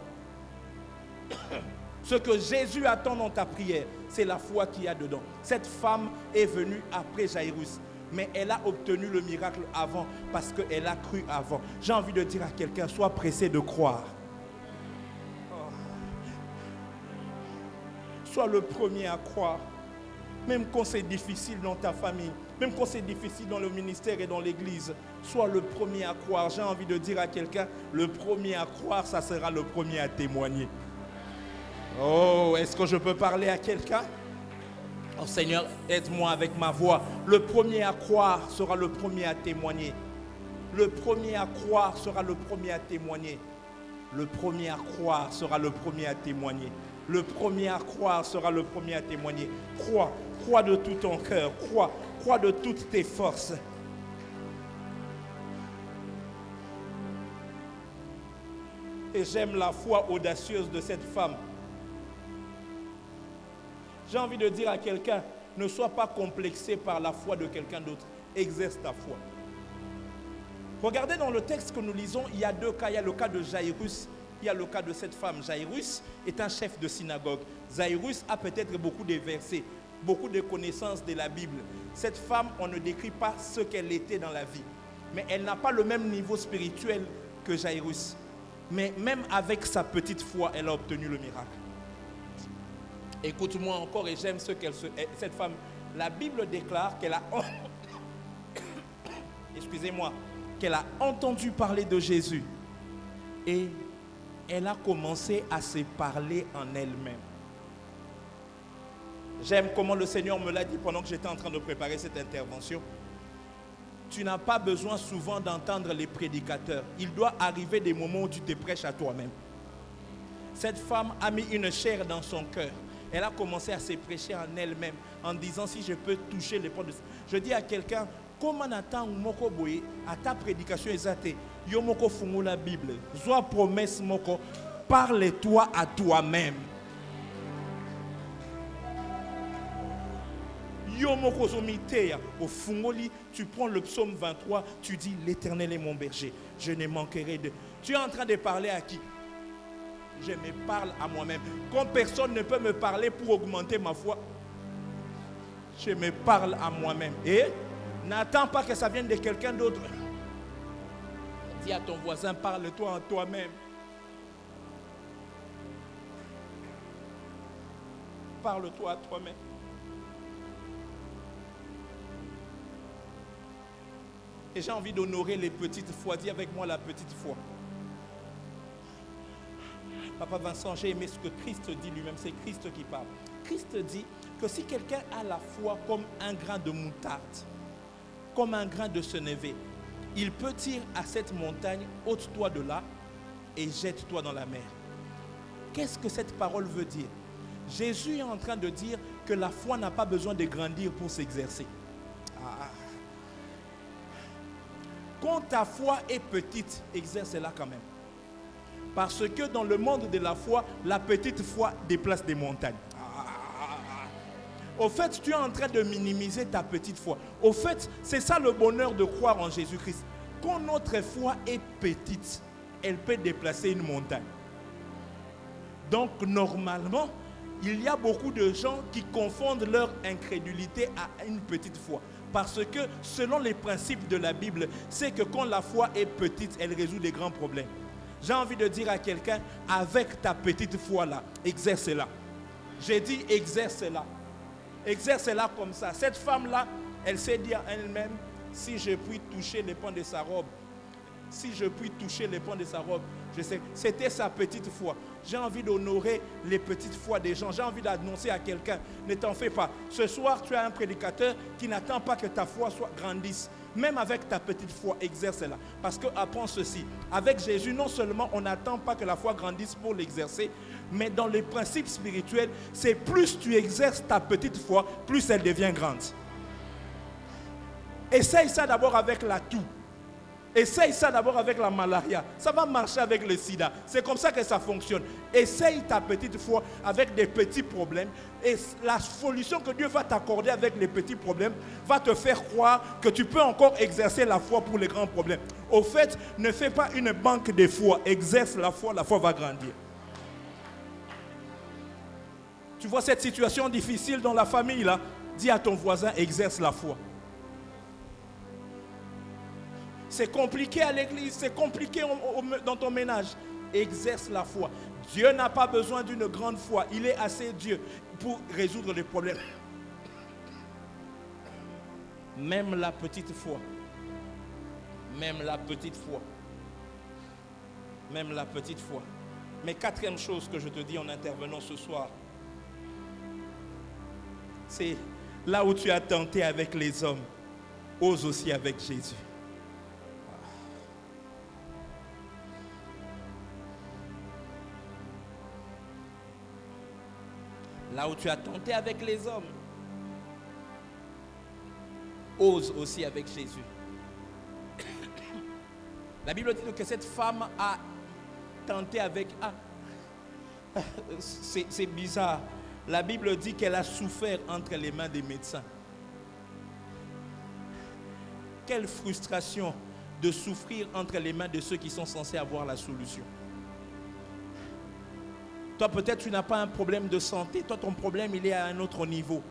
Ce que Jésus attend dans ta prière, c'est la foi qu'il y a dedans. Cette femme est venue après Jairus, mais elle a obtenu le miracle avant parce qu'elle a cru avant. J'ai envie de dire à quelqu'un, sois pressé de croire. Sois le premier à croire. même quand c'est difficile dans ta famille, même quand c'est difficile dans le ministère et dans l'église, sois le premier à croire. J'ai envie de dire à quelqu'un, le premier à croire, ça sera le premier à témoigner. Oh, est-ce que je peux parler à quelqu'un? Oh Seigneur, aide-moi avec ma voix. Le premier à croire sera le premier à témoigner. Le premier à croire sera le premier à témoigner. Le premier à croire sera le premier à témoigner. Le premier à croire sera le premier à témoigner. Crois, crois de tout ton cœur. Crois, crois de toutes tes forces. Et j'aime la foi audacieuse de cette femme. J'ai envie de dire à quelqu'un, ne sois pas complexé par la foi de quelqu'un d'autre. Exerce ta foi. Regardez dans le texte que nous lisons, il y a deux cas. Il y a le cas de Jairus, il y a le cas de cette femme. Jairus est un chef de synagogue. Jairus a peut-être beaucoup de versets, beaucoup de connaissances de la Bible. Cette femme, on ne décrit pas ce qu'elle était dans la vie. Mais elle n'a pas le même niveau spirituel que Jairus. Mais même avec sa petite foi, elle a obtenu le miracle. Écoute-moi encore et j'aime cette femme. La Bible déclare qu'elle a... Excusez-moi. Qu'elle a entendu parler de Jésus. Et elle a commencé à se parler en elle-même. J'aime comment le Seigneur me l'a dit pendant que j'étais en train de préparer cette intervention. Tu n'as pas besoin souvent d'entendre les prédicateurs. Il doit arriver des moments où tu te prêches à toi-même. Cette femme a mis une chair dans son cœur. Elle a commencé à se prêcher en elle-même en disant si je peux toucher les portes de... Je dis à quelqu'un, comment attend moko boye à ta prédication exacte, yo moko fungu la Bible. Zoa promesse moko, parle-toi à toi-même. Yo moko zomiteya au fungoli, tu prends le psaume 23, tu dis l'Éternel est mon berger, je ne manquerai de... Tu es en train de parler à qui? Je me parle à moi-même. Quand personne ne peut me parler pour augmenter ma foi, je me parle à moi-même. Et n'attends pas que ça vienne de quelqu'un d'autre. Dis à ton voisin, parle-toi en toi-même. Parle-toi à toi-même. Et j'ai envie d'honorer les petites foi. Dis avec moi la petite foi. Papa Vincent, j'ai aimé ce que Christ dit lui-même. C'est Christ qui parle. Christ dit que si quelqu'un a la foi comme un grain de moutarde, comme un grain de sénévé, il peut dire à cette montagne, ôte-toi de là et jette-toi dans la mer. Qu'est-ce que cette parole veut dire? Jésus est en train de dire que la foi n'a pas besoin de grandir pour s'exercer. Quand ta foi est petite, exerce-la quand même. Parce que dans le monde de la foi, la petite foi déplace des montagnes. Au fait, tu es en train de minimiser ta petite foi. Au fait, c'est ça le bonheur de croire en Jésus-Christ. Quand notre foi est petite, elle peut déplacer une montagne. Donc, normalement, il y a beaucoup de gens qui confondent leur incrédulité à une petite foi. Parce que, selon les principes de la Bible, c'est que quand la foi est petite, elle résout des grands problèmes. J'ai envie de dire à quelqu'un, avec ta petite foi-là, exerce-la. J'ai dit, exerce-la. Exerce-la comme ça. Cette femme-là, elle s'est dit à elle-même, si je puis toucher les pans de sa robe, si je puis toucher les pans de sa robe, je sais, c'était sa petite foi. J'ai envie d'honorer les petites foi des gens. J'ai envie d'annoncer à quelqu'un, ne t'en fais pas. Ce soir, tu as un prédicateur qui n'attend pas que ta foi grandisse. Même avec ta petite foi, exerce-la. Parce que apprends ceci, avec Jésus, non seulement on n'attend pas que la foi grandisse pour l'exercer, mais dans les principes spirituels, c'est plus tu exerces ta petite foi, plus elle devient grande. Essaye ça d'abord avec la toux. Essaye ça d'abord avec la malaria. Ça va marcher avec le sida. C'est comme ça que ça fonctionne. Essaye ta petite foi avec des petits problèmes. Et la solution que Dieu va t'accorder avec les petits problèmes va te faire croire que tu peux encore exercer la foi pour les grands problèmes. Au fait, ne fais pas une banque de foi. Exerce la foi va grandir. Tu vois cette situation difficile dans la famille là? Dis à ton voisin, exerce la foi. C'est compliqué à l'église, c'est compliqué dans ton ménage. Exerce la foi. Dieu n'a pas besoin d'une grande foi. Il est assez Dieu pour résoudre les problèmes. Même la petite foi. Même la petite foi. Même la petite foi. Mais quatrième chose que je te dis en intervenant ce soir, c'est là où tu as tenté avec les hommes, ose aussi avec Jésus. Là où tu as tenté avec les hommes, ose aussi avec Jésus. La Bible dit que cette femme a tenté avec... c'est bizarre. La Bible dit qu'elle a souffert entre les mains des médecins. Quelle frustration de souffrir entre les mains de ceux qui sont censés avoir la solution. Toi, peut-être, tu n'as pas un problème de santé. Toi, ton problème, il est à un autre niveau.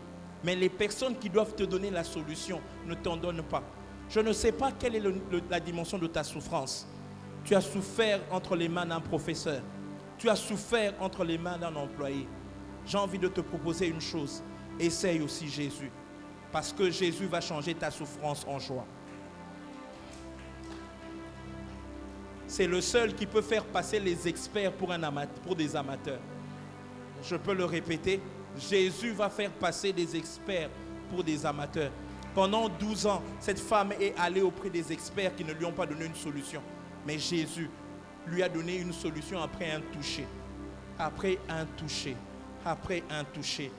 Mais les personnes qui doivent te donner la solution ne t'en donnent pas. Je ne sais pas quelle est la dimension de ta souffrance. Tu as souffert entre les mains d'un professeur. Tu as souffert entre les mains d'un employé. J'ai envie de te proposer une chose. Essaye aussi Jésus. Parce que Jésus va changer ta souffrance en joie. C'est le seul qui peut faire passer les experts pour des amateurs. Je peux le répéter. Jésus va faire passer des experts pour des amateurs. Pendant 12 ans, cette femme est allée auprès des experts qui ne lui ont pas donné une solution. Mais Jésus lui a donné une solution après un toucher. Après un toucher. Après un toucher.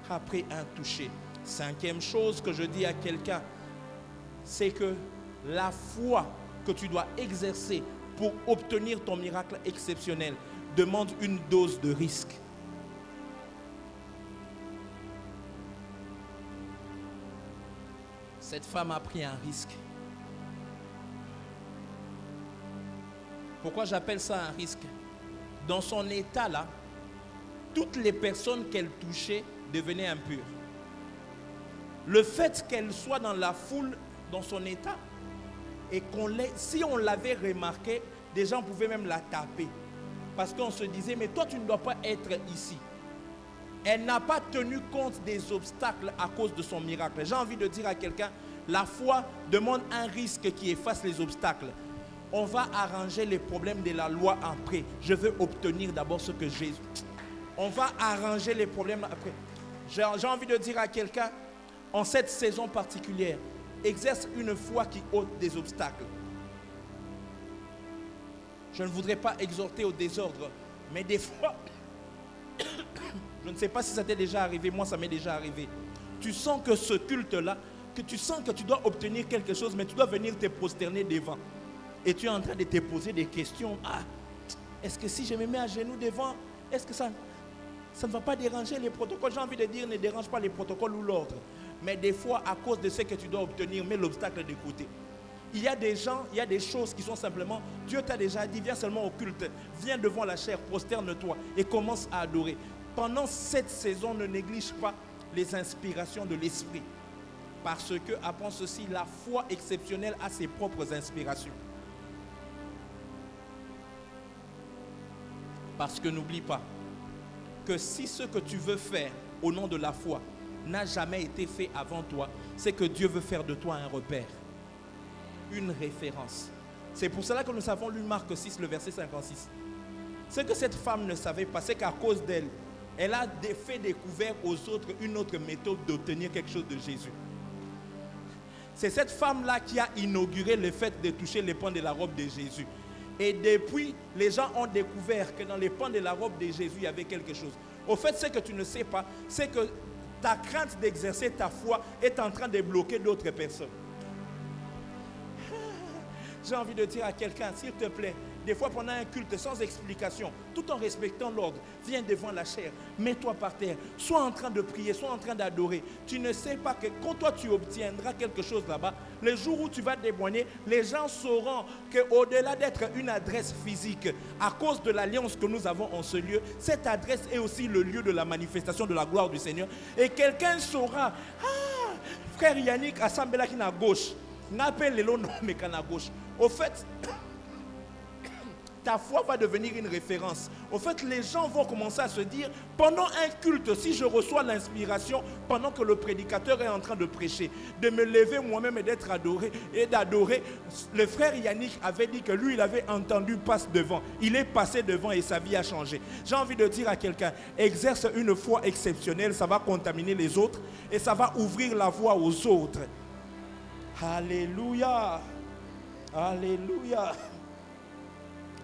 Après un toucher. Cinquième chose que je dis à quelqu'un, c'est que la foi que tu dois exercer pour obtenir ton miracle exceptionnel demande une dose de risque. Cette femme a pris un risque. Pourquoi j'appelle ça un risque? Dans son état là, toutes les personnes qu'elle touchait devenaient impures. Le fait qu'elle soit dans la foule, dans son état, et si on l'avait remarqué, des gens pouvaient même la taper. Parce qu'on se disait, mais toi tu ne dois pas être ici. Elle n'a pas tenu compte des obstacles à cause de son miracle. J'ai envie de dire à quelqu'un, la foi demande un risque qui efface les obstacles. On va arranger les problèmes de la loi après. Je veux obtenir d'abord ce que Jésus... On va arranger les problèmes après. J'ai envie de dire à quelqu'un, en cette saison particulière, exerce une foi qui ôte des obstacles. Je ne voudrais pas exhorter au désordre, mais des fois, je ne sais pas si ça t'est déjà arrivé, moi ça m'est déjà arrivé. Tu sens que ce culte-là, que tu sens que tu dois obtenir quelque chose, mais tu dois venir te prosterner devant. Et tu es en train de te poser des questions. Est-ce que si je me mets à genoux devant, est-ce que ça ne va pas déranger les protocoles? J'ai envie de dire, ne dérange pas les protocoles ou l'ordre. Mais des fois, à cause de ce que tu dois obtenir, mets l'obstacle de côté. Il y a des gens, il y a des choses qui sont simplement, Dieu t'a déjà dit, viens seulement au culte, viens devant la chair, prosterne-toi et commence à adorer. Pendant cette saison, ne néglige pas les inspirations de l'esprit. Parce que, apprends ceci, la foi exceptionnelle a ses propres inspirations. Parce que n'oublie pas que si ce que tu veux faire au nom de la foi n'a jamais été fait avant toi, c'est que Dieu veut faire de toi un repère, une référence. C'est pour cela que nous avons lu Marc 6, le verset 56. Ce que cette femme ne savait pas, c'est qu'à cause d'elle, elle a fait découvrir aux autres une autre méthode d'obtenir quelque chose de Jésus. C'est cette femme-là qui a inauguré le fait de toucher les pans de la robe de Jésus. Et depuis, les gens ont découvert que dans les pans de la robe de Jésus, il y avait quelque chose. Au fait, ce que tu ne sais pas, c'est que ta crainte d'exercer ta foi est en train de bloquer d'autres personnes. J'ai envie de dire à quelqu'un, s'il te plaît, des fois pendant un culte sans explication, tout en respectant l'ordre, viens devant la chair, mets-toi par terre, sois en train de prier, sois en train d'adorer. Tu ne sais pas que quand toi tu obtiendras quelque chose là-bas, le jour où tu vas témoigner, les gens sauront qu'au-delà d'être une adresse physique, à cause de l'alliance que nous avons en ce lieu, cette adresse est aussi le lieu de la manifestation de la gloire du Seigneur. Et saura, frère Yannick, assemblée qui est à gauche, n'appelle le nom mais qu'à gauche. Au fait, ta foi va devenir une référence. Au fait, les gens vont commencer à se dire, pendant un culte, si je reçois l'inspiration, pendant que le prédicateur est en train de prêcher, de me lever moi-même et d'être adoré et d'adorer. Le frère Yannick avait dit que lui, il avait entendu passe devant. Il est passé devant et sa vie a changé. J'ai envie de dire à quelqu'un, exerce une foi exceptionnelle, ça va contaminer les autres et ça va ouvrir la voie aux autres. Alléluia. Alléluia.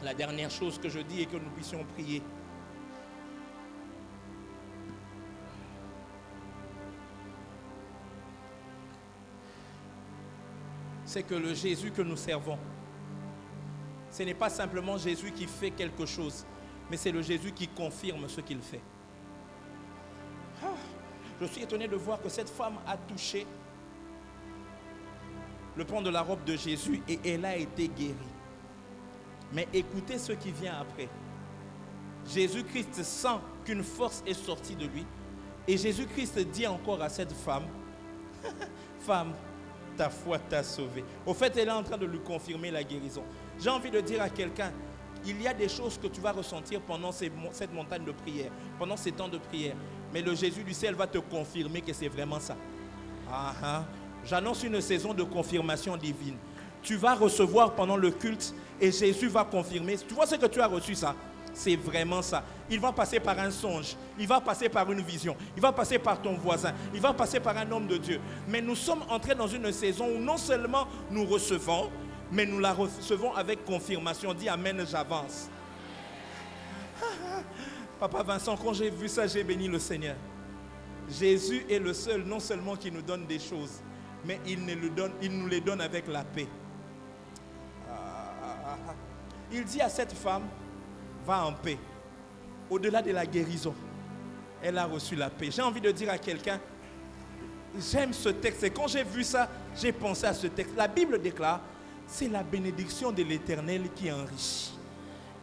La dernière chose que je dis est que nous puissions prier. C'est que le Jésus que nous servons, ce n'est pas simplement Jésus qui fait quelque chose, mais c'est le Jésus qui confirme ce qu'il fait. Je suis étonné de voir que cette femme a touché le pan de la robe de Jésus et elle a été guérie. Mais écoutez ce qui vient après. Jésus-Christ sent qu'une force est sortie de lui. Et Jésus-Christ dit encore à cette femme, femme, ta foi t'a sauvée. Au fait, elle est en train de lui confirmer la guérison. J'ai envie de dire à quelqu'un, il y a des choses que tu vas ressentir pendant cette montagne de prière, pendant ces temps de prière. Mais le Jésus du ciel va te confirmer que c'est vraiment ça. J'annonce une saison de confirmation divine. Tu vas recevoir pendant le culte et Jésus va confirmer. Tu vois ce que tu as reçu, ça? C'est vraiment ça. Il va passer par un songe, il va passer par une vision, il va passer par ton voisin, il va passer par un homme de Dieu. Mais nous sommes entrés dans une saison où non seulement nous recevons, mais nous la recevons avec confirmation. Dis amen, j'avance. Papa Vincent, quand j'ai vu ça, j'ai béni le Seigneur. Jésus est le seul, non seulement qui nous donne des choses, mais il nous les donne avec la paix. Il dit à cette femme, va en paix. Au-delà de la guérison, elle a reçu la paix. J'ai envie de dire à quelqu'un, j'aime ce texte. Et quand j'ai vu ça, j'ai pensé à ce texte. La Bible déclare, c'est la bénédiction de l'Éternel qui enrichit.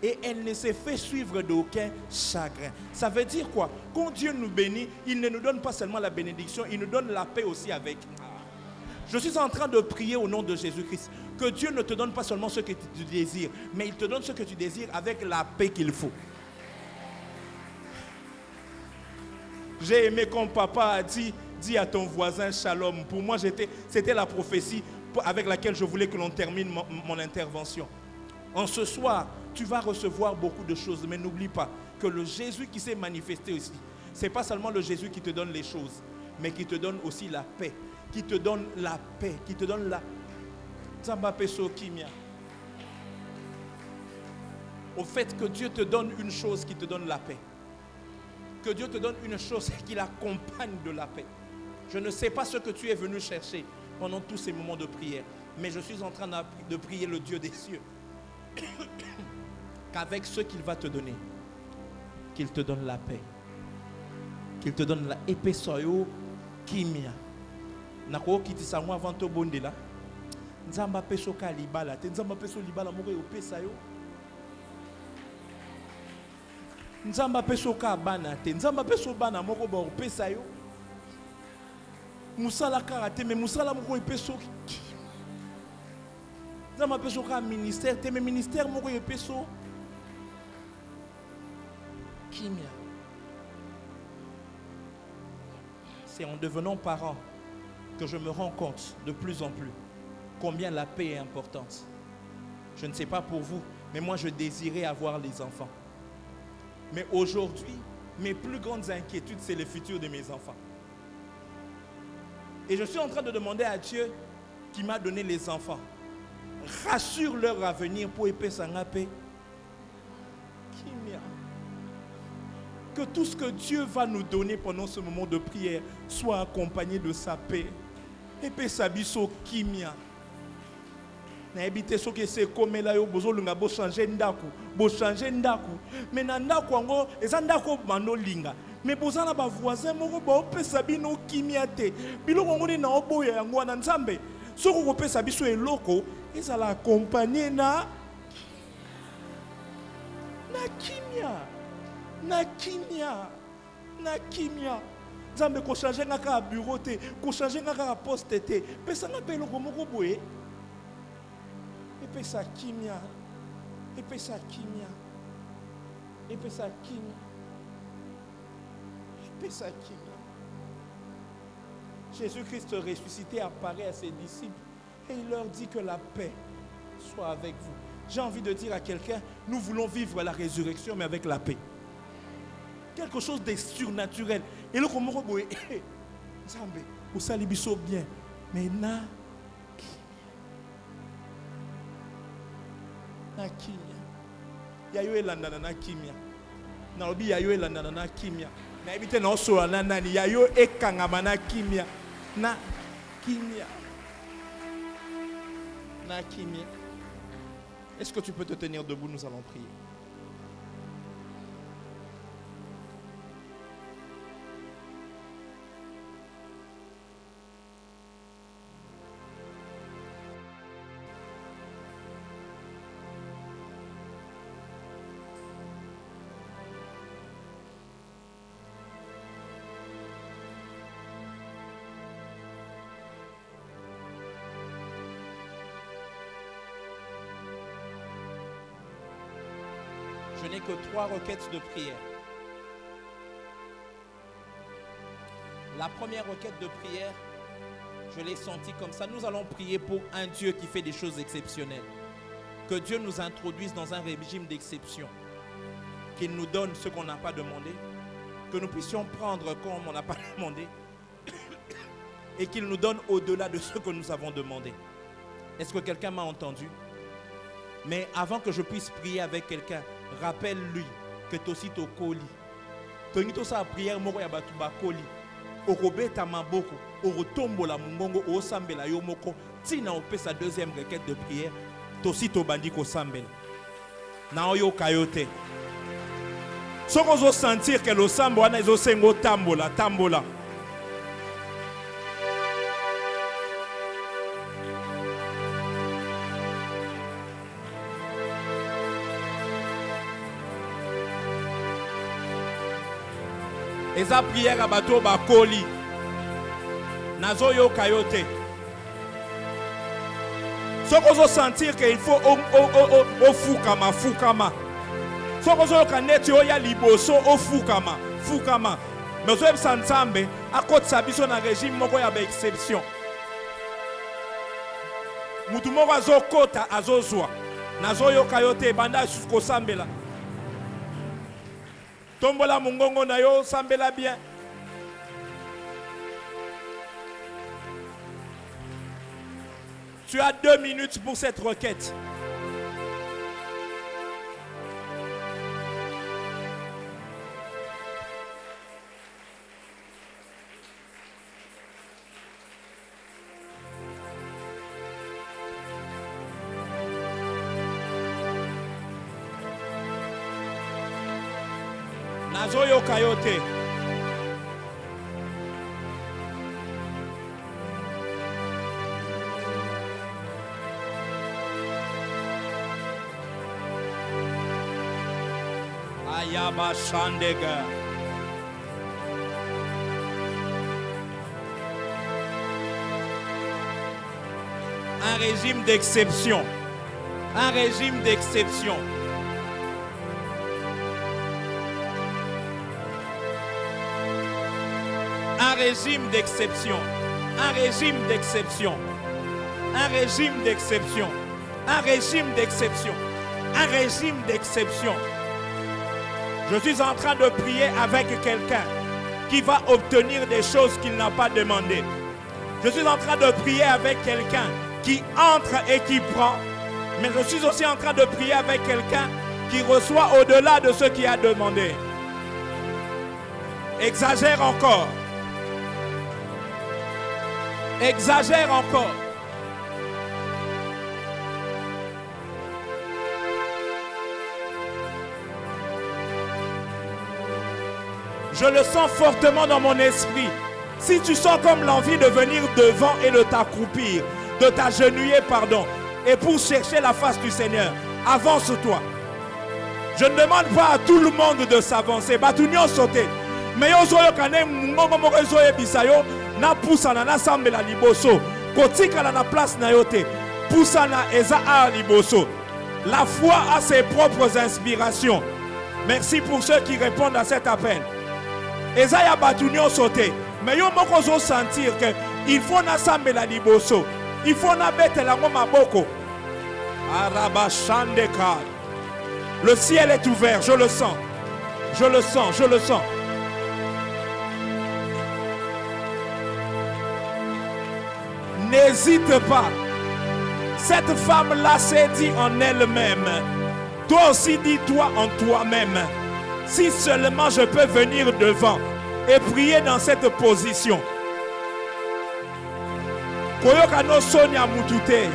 Et elle ne s'est fait suivre d'aucun chagrin. Ça veut dire quoi? Quand Dieu nous bénit, il ne nous donne pas seulement la bénédiction, il nous donne la paix aussi avec. Je suis en train de prier au nom de Jésus-Christ. Que Dieu ne te donne pas seulement ce que tu désires, mais il te donne ce que tu désires avec la paix qu'il faut. J'ai aimé quand papa a dit, dis à ton voisin shalom. Pour moi, c'était la prophétie avec laquelle je voulais que l'on termine mon intervention. En ce soir, tu vas recevoir beaucoup de choses, mais n'oublie pas que le Jésus qui s'est manifesté aussi, ce n'est pas seulement le Jésus qui te donne les choses, mais qui te donne aussi la paix, qui te donne la paix, qui te donne la... Au fait que Dieu te donne une chose qui te donne la paix. Que Dieu te donne une chose qui l'accompagne de la paix. Je ne sais pas ce que tu es venu chercher pendant tous ces moments de prière, mais je suis en train de prier le Dieu des cieux. Qu'avec ce qu'il va te donner, qu'il te donne la paix, qu'il te donne la épaisseur, kimia. Nako kitisa ngwa vanto bondela. Nzamba peso ka libala, te nzamba peso libala moko yo pesa yo. Nzamba peso ka bana te, nzamba peso bana moko ba pesa yo. Musala karate me musala moko peso. Nzamba peso ka ministère te me ministère moko yo peso. Kimia. C'est en devenant parent que je me rends compte de plus en plus combien la paix est importante. Je ne sais pas pour vous, mais moi je désirais avoir les enfants. Mais aujourd'hui, mes plus grandes inquiétudes, c'est le futur de mes enfants. Et je suis en train de demander à Dieu qui m'a donné les enfants, rassure leur avenir pour épaisser sa paix. Que tout ce que Dieu va nous donner pendant ce moment de prière soit accompagné de sa paix. Et paix sabiso kimia. Na habité ce que c'est comme là yo bozo lunga bo changer ndaku, bo changer ndaku. Mais na ndaku ngo eza ndaku mano linga. Mais bozana ba voisin moko ba opesa bino kimia te. Biloko ngo ni na oboya yango na Nzambe. Soko ko pesa biso eloko, ezala accompagné na kimia. Na kimia. Nzambe ko changer ngaka bureau te, ko changer ngaka poste te. Pesa na pelo ko moko boye. Et pesa kimia. Epesa kimia. Epesa kimia. Epesa kimia. Jésus-Christ ressuscité apparaît à ses disciples et il leur dit que la paix soit avec vous. J'ai envie de dire à quelqu'un, nous voulons vivre la résurrection mais avec la paix. Quelque chose de surnaturel. Et le comme roboé, Zambé, ou salibiso bien, mais na kimia. Yayo elanda na kimia. Na obi yayo elanda na kimia. Na ebite na oso na nani yayo ekangama na kimia. Na kimia. Na kimia. Est-ce que tu peux te tenir debout? Nous allons prier. Je n'ai que 3 requêtes de prière. La première requête de prière, je l'ai sentie comme ça. Nous allons prier pour un Dieu qui fait des choses exceptionnelles. Que Dieu nous introduise dans un régime d'exception. Qu'il nous donne ce qu'on n'a pas demandé. Que nous puissions prendre comme on n'a pas demandé. Et qu'il nous donne au-delà de ce que nous avons demandé. Est-ce que quelqu'un m'a entendu? Mais avant que je puisse prier avec quelqu'un, rappelle-lui que aussi to koli. Tonito sa prière moko ya batu ba koli. Okobeta maboko, okotombola mungongo, osambela yo moko. Tina opé sa deuxième requête de prière, tosi to bandi ko sambela. Na oyo kayote. Soko zo sentir que lo sambo wana ezo sengo tambola. Et sa prière à bateau bakoli. Nazo yo kayote. Ce qu'on veut sentir qu'il faut au fukama. Ce qu'on veut connaître ya liboso au fukama. Mais vous avez sentir à côté sabiso na régime moko ya ba exception. Mutu moko azo kota azozwa. Nazo yo kayote banda jusqu'au sambela. Tombola mungongo na yo sambela bien. Tu as 2 minutes pour cette requête. Nazoyo kayote. Ayaba Shandega. Un régime d'exception. Un régime d'exception. Un régime d'exception. Un régime d'exception. Un régime d'exception. Un régime d'exception. Un régime d'exception. Je suis en train de prier avec quelqu'un qui va obtenir des choses qu'il n'a pas demandées. Je suis en train de prier avec quelqu'un qui entre et qui prend. Mais je suis aussi en train de prier avec quelqu'un qui reçoit au-delà de ce qu'il a demandé. Exagère encore. Exagère encore. Je le sens fortement dans mon esprit. Si tu sens comme l'envie de venir devant et de t'accroupir, de t'agenouiller, et pour chercher la face du Seigneur, avance-toi. Je ne demande pas à tout le monde de s'avancer. Mais na pusana na sambela liboso kotika na place na yote pusana eza a liboso La foi a ses propres inspirations. Merci pour ceux qui répondent à cet appel. Ezaya batunyo sauté. Mais yo moko zo sentir que il faut na sambela liboso. Il faut na betela ngoma boko. Arabashandeka. Le ciel est ouvert, je le sens. Je le sens, je le sens. N'hésite pas. Cette femme-là s'est dit en elle-même. Toi aussi dis-toi en toi-même. Si seulement je peux venir devant et prier dans cette position. Koyokano Sonia Mutute.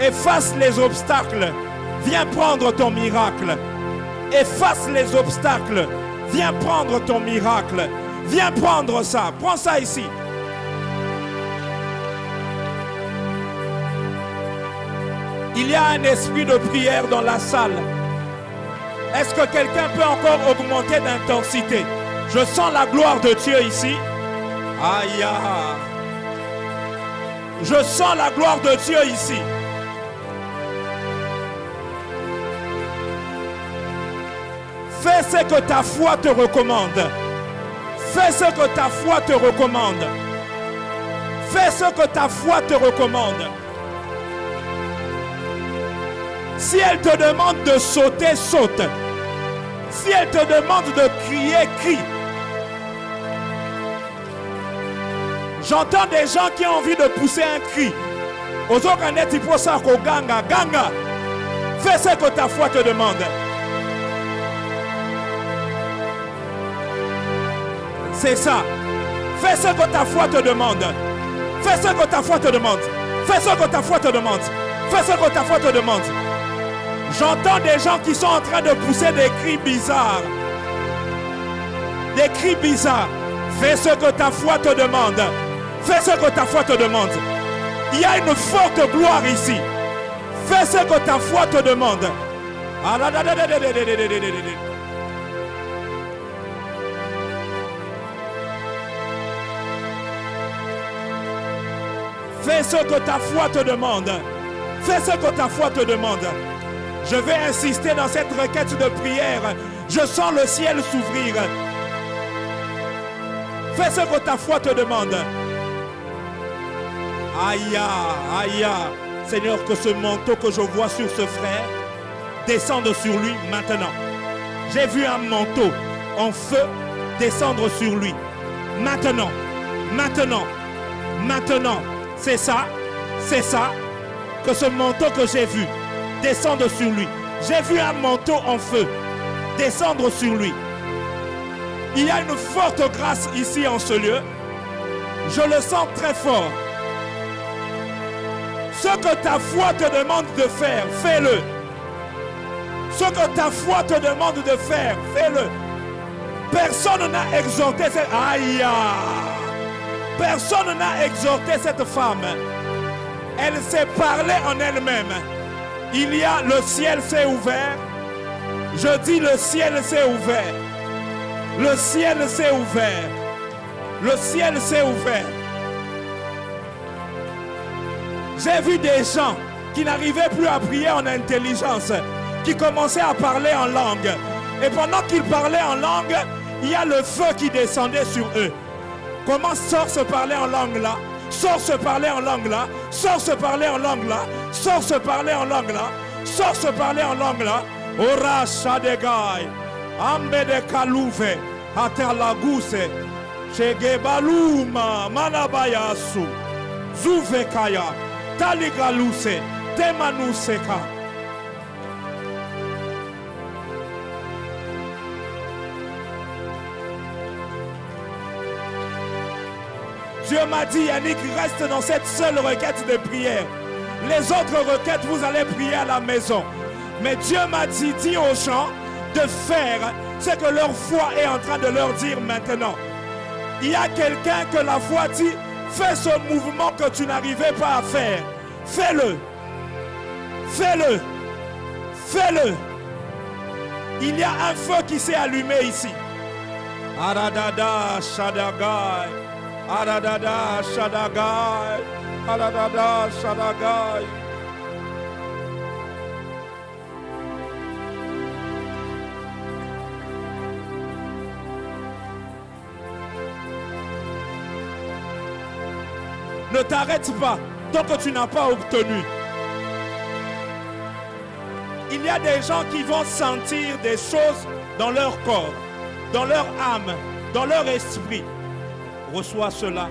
Efface les obstacles. Viens prendre ton miracle. Efface les obstacles. Viens prendre ton miracle. Viens prendre ça. Prends ça ici. Il y a un esprit de prière dans la salle. Est-ce que quelqu'un peut encore augmenter d'intensité? Je sens la gloire de Dieu ici. Aïe. Je sens la gloire de Dieu ici. Fais ce que ta foi te recommande. Fais ce que ta foi te recommande. Fais ce que ta foi te recommande. Si elle te demande de sauter, saute. Si elle te demande de crier, crie. J'entends des gens qui ont envie de pousser un cri. Ganga. Fais ce que ta foi te demande. C'est ça. Fais ce que ta foi te demande. Fais ce que ta foi te demande. Fais ce que ta foi te demande. Fais ce que ta foi te demande. J'entends des gens qui sont en train de pousser des cris bizarres. Des cris bizarres. Fais ce que ta foi te demande. Fais ce que ta foi te demande. Il y a une forte gloire ici. Fais ce que ta foi te demande. Fais ce que ta foi te demande. Fais ce que ta foi te demande. Je vais insister dans cette requête de prière. Je sens le ciel s'ouvrir. Fais ce que ta foi te demande. Aïe, aïe. Seigneur, que ce manteau que je vois sur ce frère descende sur lui maintenant. J'ai vu un manteau en feu descendre sur lui. Maintenant, maintenant, maintenant. C'est ça, que ce manteau que j'ai vu descendre sur lui. J'ai vu un manteau en feu descendre sur lui. Il y a une forte grâce ici en ce lieu. Je le sens très fort. Ce que ta foi te demande de faire, fais-le. Ce que ta foi te demande de faire, fais-le. Personne n'a exhorté cette... Aïe! Personne n'a exhorté cette femme. Elle s'est parlée en elle-même. Il y a le ciel s'est ouvert. Je dis le ciel s'est ouvert. Le ciel s'est ouvert. Le ciel s'est ouvert. J'ai vu des gens qui n'arrivaient plus à prier en intelligence, qui commençaient à parler en langue. Et pendant qu'ils parlaient en langue, il y a le feu qui descendait sur eux. Comment sort se parler en langue là? Sort se parler en langue là? Sort se parler en langue là? Sort se parler en langue là? Sort se parler en langue là? Ora shadegai, ambe de kalouve, atalaguse, chegebaluma, manabayasu, zuvekaya, taligaluse, temanuseka. Dieu m'a dit, Yannick, reste dans cette seule requête de prière. Les autres requêtes, vous allez prier à la maison. Mais Dieu m'a dit, dis aux gens de faire ce que leur foi est en train de leur dire maintenant. Il y a quelqu'un que la foi dit, fais ce mouvement que tu n'arrivais pas à faire. Fais-le. Fais-le. Fais-le. Il y a un feu qui s'est allumé ici. Aradada Shadagai. Aradada Shadagai. Aradada Shadagai. Ne t'arrête pas tant que tu n'as pas obtenu. Il y a des gens qui vont sentir des choses dans leur corps, dans leur âme, dans leur esprit. Reçois cela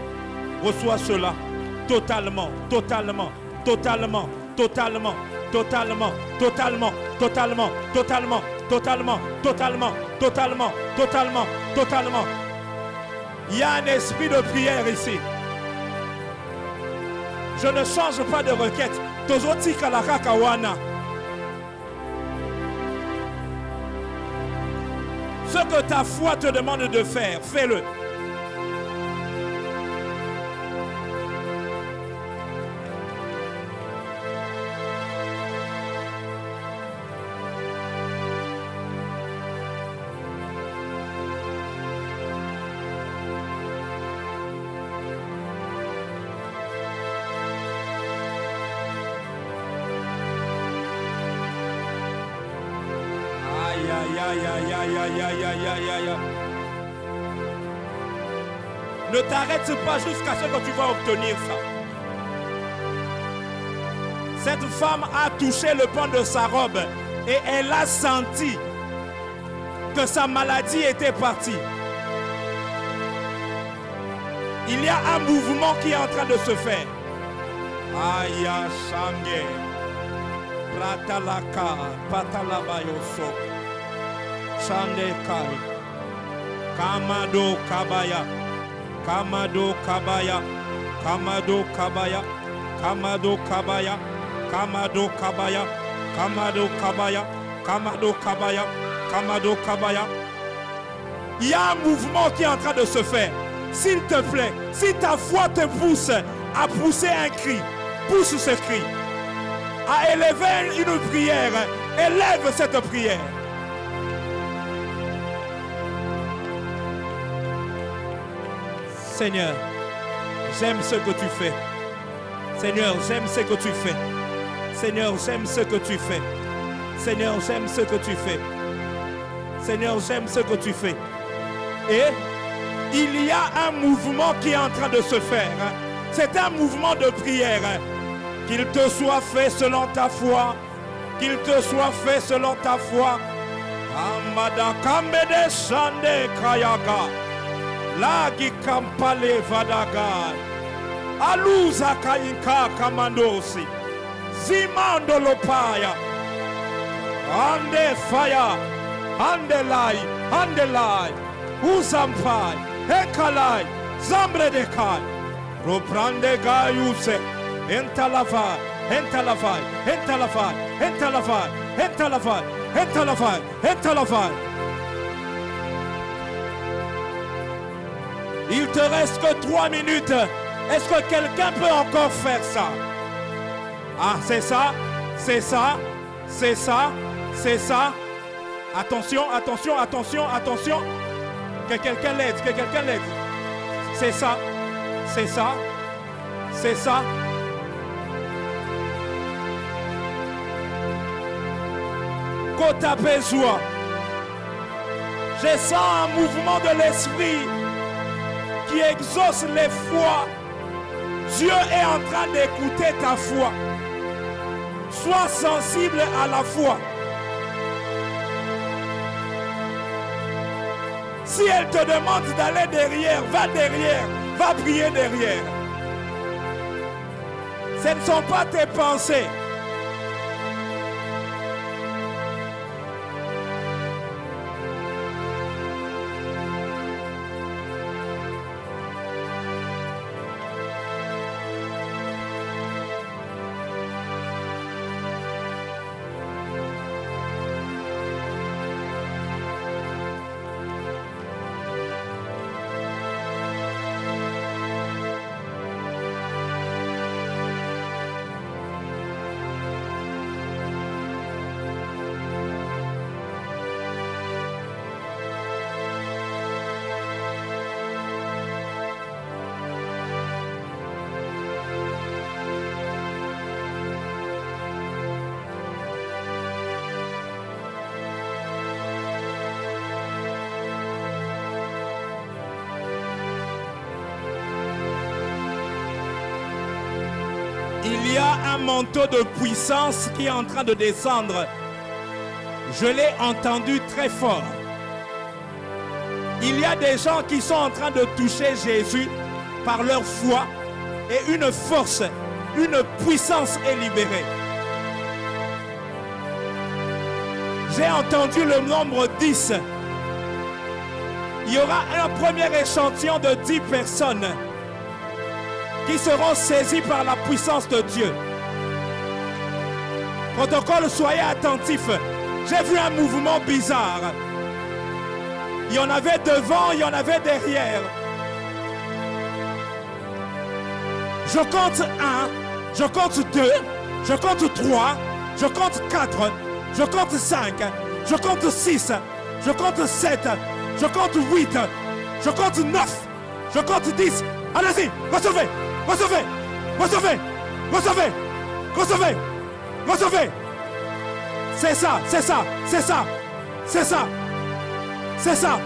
totalement, totalement, totalement, totalement, totalement, totalement, totalement, totalement, totalement, totalement, totalement, totalement, totalement. Il y a un esprit de prière ici. Je ne change pas de requête. Tozoti kalaka kawana. Ce que ta foi te demande de faire, fais-le. Ne t'arrête pas jusqu'à ce que tu vas obtenir ça. Cette femme a touché le pan de sa robe et elle a senti que sa maladie était partie. Il y a un mouvement qui est en train de se faire. Aya Shange, Pratalaka, Patalabayoso, Shandekai, Kamado Kabaya, Kamado Kabaya, Kamado Kabaya, Kamado Kabaya, Kamado Kabaya, Kamado Kabaya, Kamado Kabaya, Kamado Kabaya. Il y a un mouvement qui est en train de se faire. S'il te plaît, si ta foi te pousse à pousser un cri, pousse ce cri. À élever une prière, élève cette prière. Seigneur, j'aime ce que tu fais. Seigneur, j'aime ce que tu fais. Seigneur, j'aime ce que tu fais. Seigneur, j'aime ce que tu fais. Seigneur, j'aime ce que tu fais. Et il y a un mouvement qui est en train de se faire. C'est un mouvement de prière. Qu'il te soit fait selon ta foi. Qu'il te soit fait selon ta foi. Amada Kambede Shande Kayaga. Lagi Kampale Vadaga. Aluza Kayinka Kamandosi. Zimando Lopaya. Ande Fire. Ande Lai. Ande Lai. Uzampai. Hekalai. Zambre de Kai. Reprende Gayuse. Entalafai. Entalafai. Entalafai. Entalafai. Entalafai. Entalafai. Entalafai. Il te reste que 3 minutes. Est-ce que quelqu'un peut encore faire ça? Ah, c'est ça, c'est ça, c'est ça, c'est ça. Attention, attention, attention, attention. Que quelqu'un l'aide, que quelqu'un l'aide. C'est ça, c'est ça, c'est ça. Kota Bezua. Je sens un mouvement de l'esprit qui exauce les foi. Dieu est en train d'écouter ta foi. Sois sensible à la foi. Si elle te demande d'aller derrière, va prier derrière. Ce ne sont pas tes pensées. Il y a un manteau de puissance qui est en train de descendre. Je l'ai entendu très fort. Il y a des gens qui sont en train de toucher Jésus par leur foi et une force, une puissance est libérée. J'ai entendu le nombre 10. Il y aura un premier échantillon de 10 personnes qui seront saisies par la puissance de Dieu. Protocole, soyez attentifs. J'ai vu un mouvement bizarre. Il y en avait devant, il y en avait derrière. Je compte 1, je compte 2, je compte 3, je compte 4, je compte 5, je compte 6, je compte 7, je compte 8, je compte 9, je compte 10. Allez-y, recevez, recevez, recevez, recevez, recevez, recevez. C'est ça, c'est ça, c'est ça, c'est ça, c'est ça.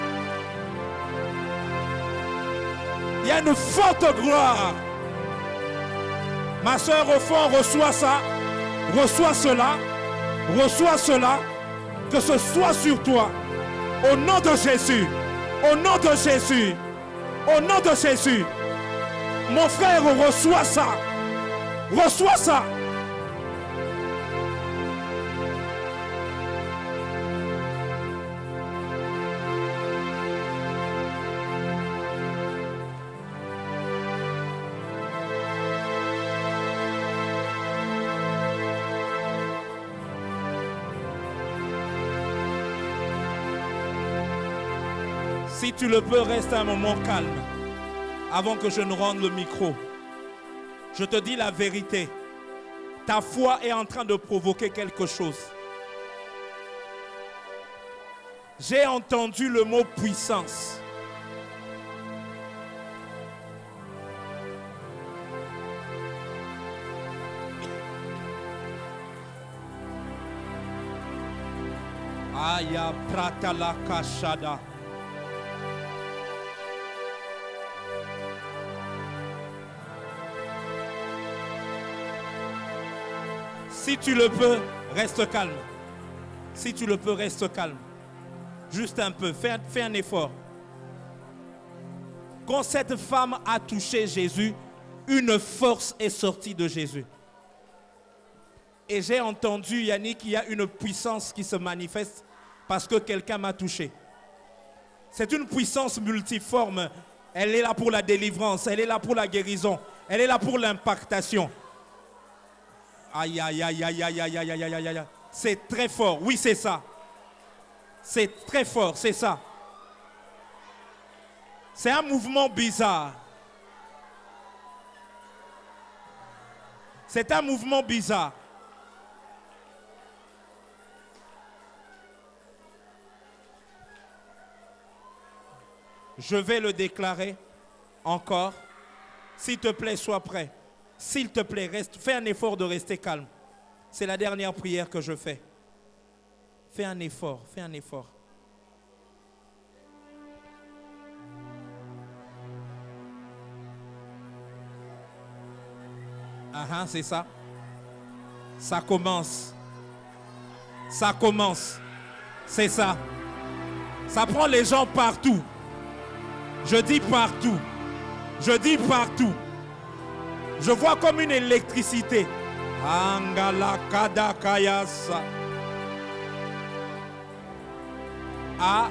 Il y a une forte gloire. Ma soeur au fond reçoit ça, reçoit cela, que ce soit sur toi. Au nom de Jésus, au nom de Jésus, au nom de Jésus. Mon frère reçoit ça, reçoit ça. Si tu le peux, reste un moment calme avant que je ne rende le micro. Je te dis la vérité. Ta foi est en train de provoquer quelque chose. J'ai entendu le mot puissance. Aya pratala kashada. Si tu le peux, reste calme. Si tu le peux, reste calme. Juste un peu, fais un effort. Quand cette femme a touché Jésus, une force est sortie de Jésus. Et j'ai entendu, Yannick, qu'il y a une puissance qui se manifeste parce que quelqu'un m'a touché. C'est une puissance multiforme. Elle est là pour la délivrance, elle est là pour la guérison, elle est là pour l'impactation. Aïe, aïe, aïe, aïe, aïe, aïe, aïe, aïe, aïe, aïe. C'est très fort. Oui, c'est ça. C'est très fort, c'est ça. C'est un mouvement bizarre. C'est un mouvement bizarre. Je vais le déclarer encore. S'il te plaît, sois prêt. S'il te plaît, fais un effort de rester calme. C'est la dernière prière que je fais. Fais un effort, fais un effort. C'est ça. Ça commence. Ça commence. C'est ça. Ça prend les gens partout. Je dis partout. Je dis partout. Je vois comme une électricité. Angala kadakayasa. Ah.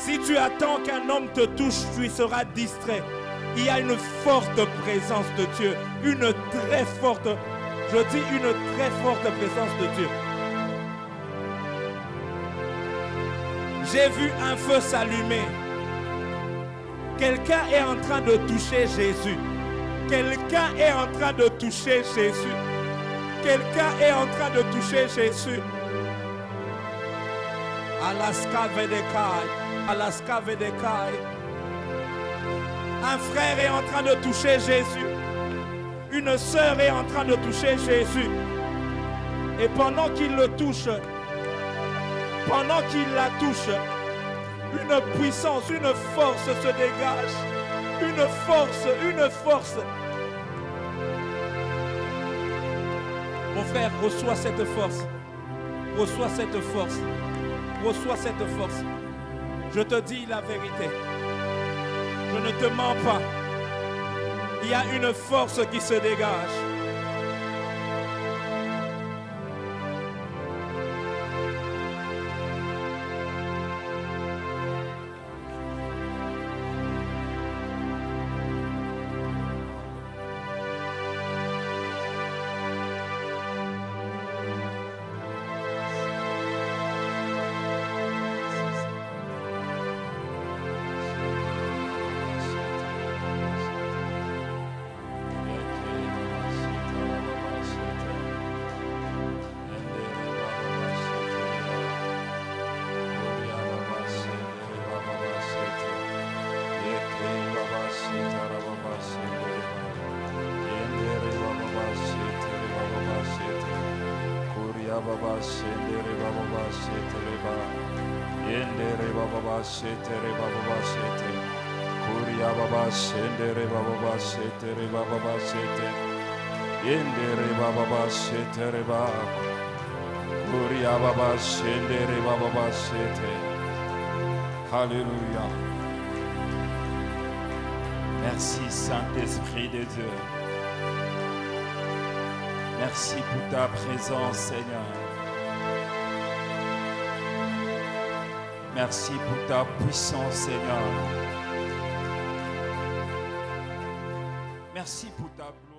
Si tu attends qu'un homme te touche, tu seras distrait. Il y a une forte présence de Dieu, une très forte, je dis une très forte présence de Dieu. J'ai vu un feu s'allumer. Quelqu'un est en train de toucher Jésus. Quelqu'un est en train de toucher Jésus. Quelqu'un est en train de toucher Jésus. Alaska Vedekai. Alaska Vedekai. Un frère est en train de toucher Jésus. Une sœur est en train de toucher Jésus. Et pendant qu'il le touche, pendant qu'il la touche, une puissance, une force se dégage. Une force, une force. Mon frère, reçois cette force. Reçois cette force. Reçois cette force. Je te dis la vérité. Je ne te mens pas. Il y a une force qui se dégage. Alléluia. Merci Saint-Esprit de Dieu. Merci pour ta présence, Seigneur. Merci pour ta puissance, Seigneur. Merci pour ta gloire.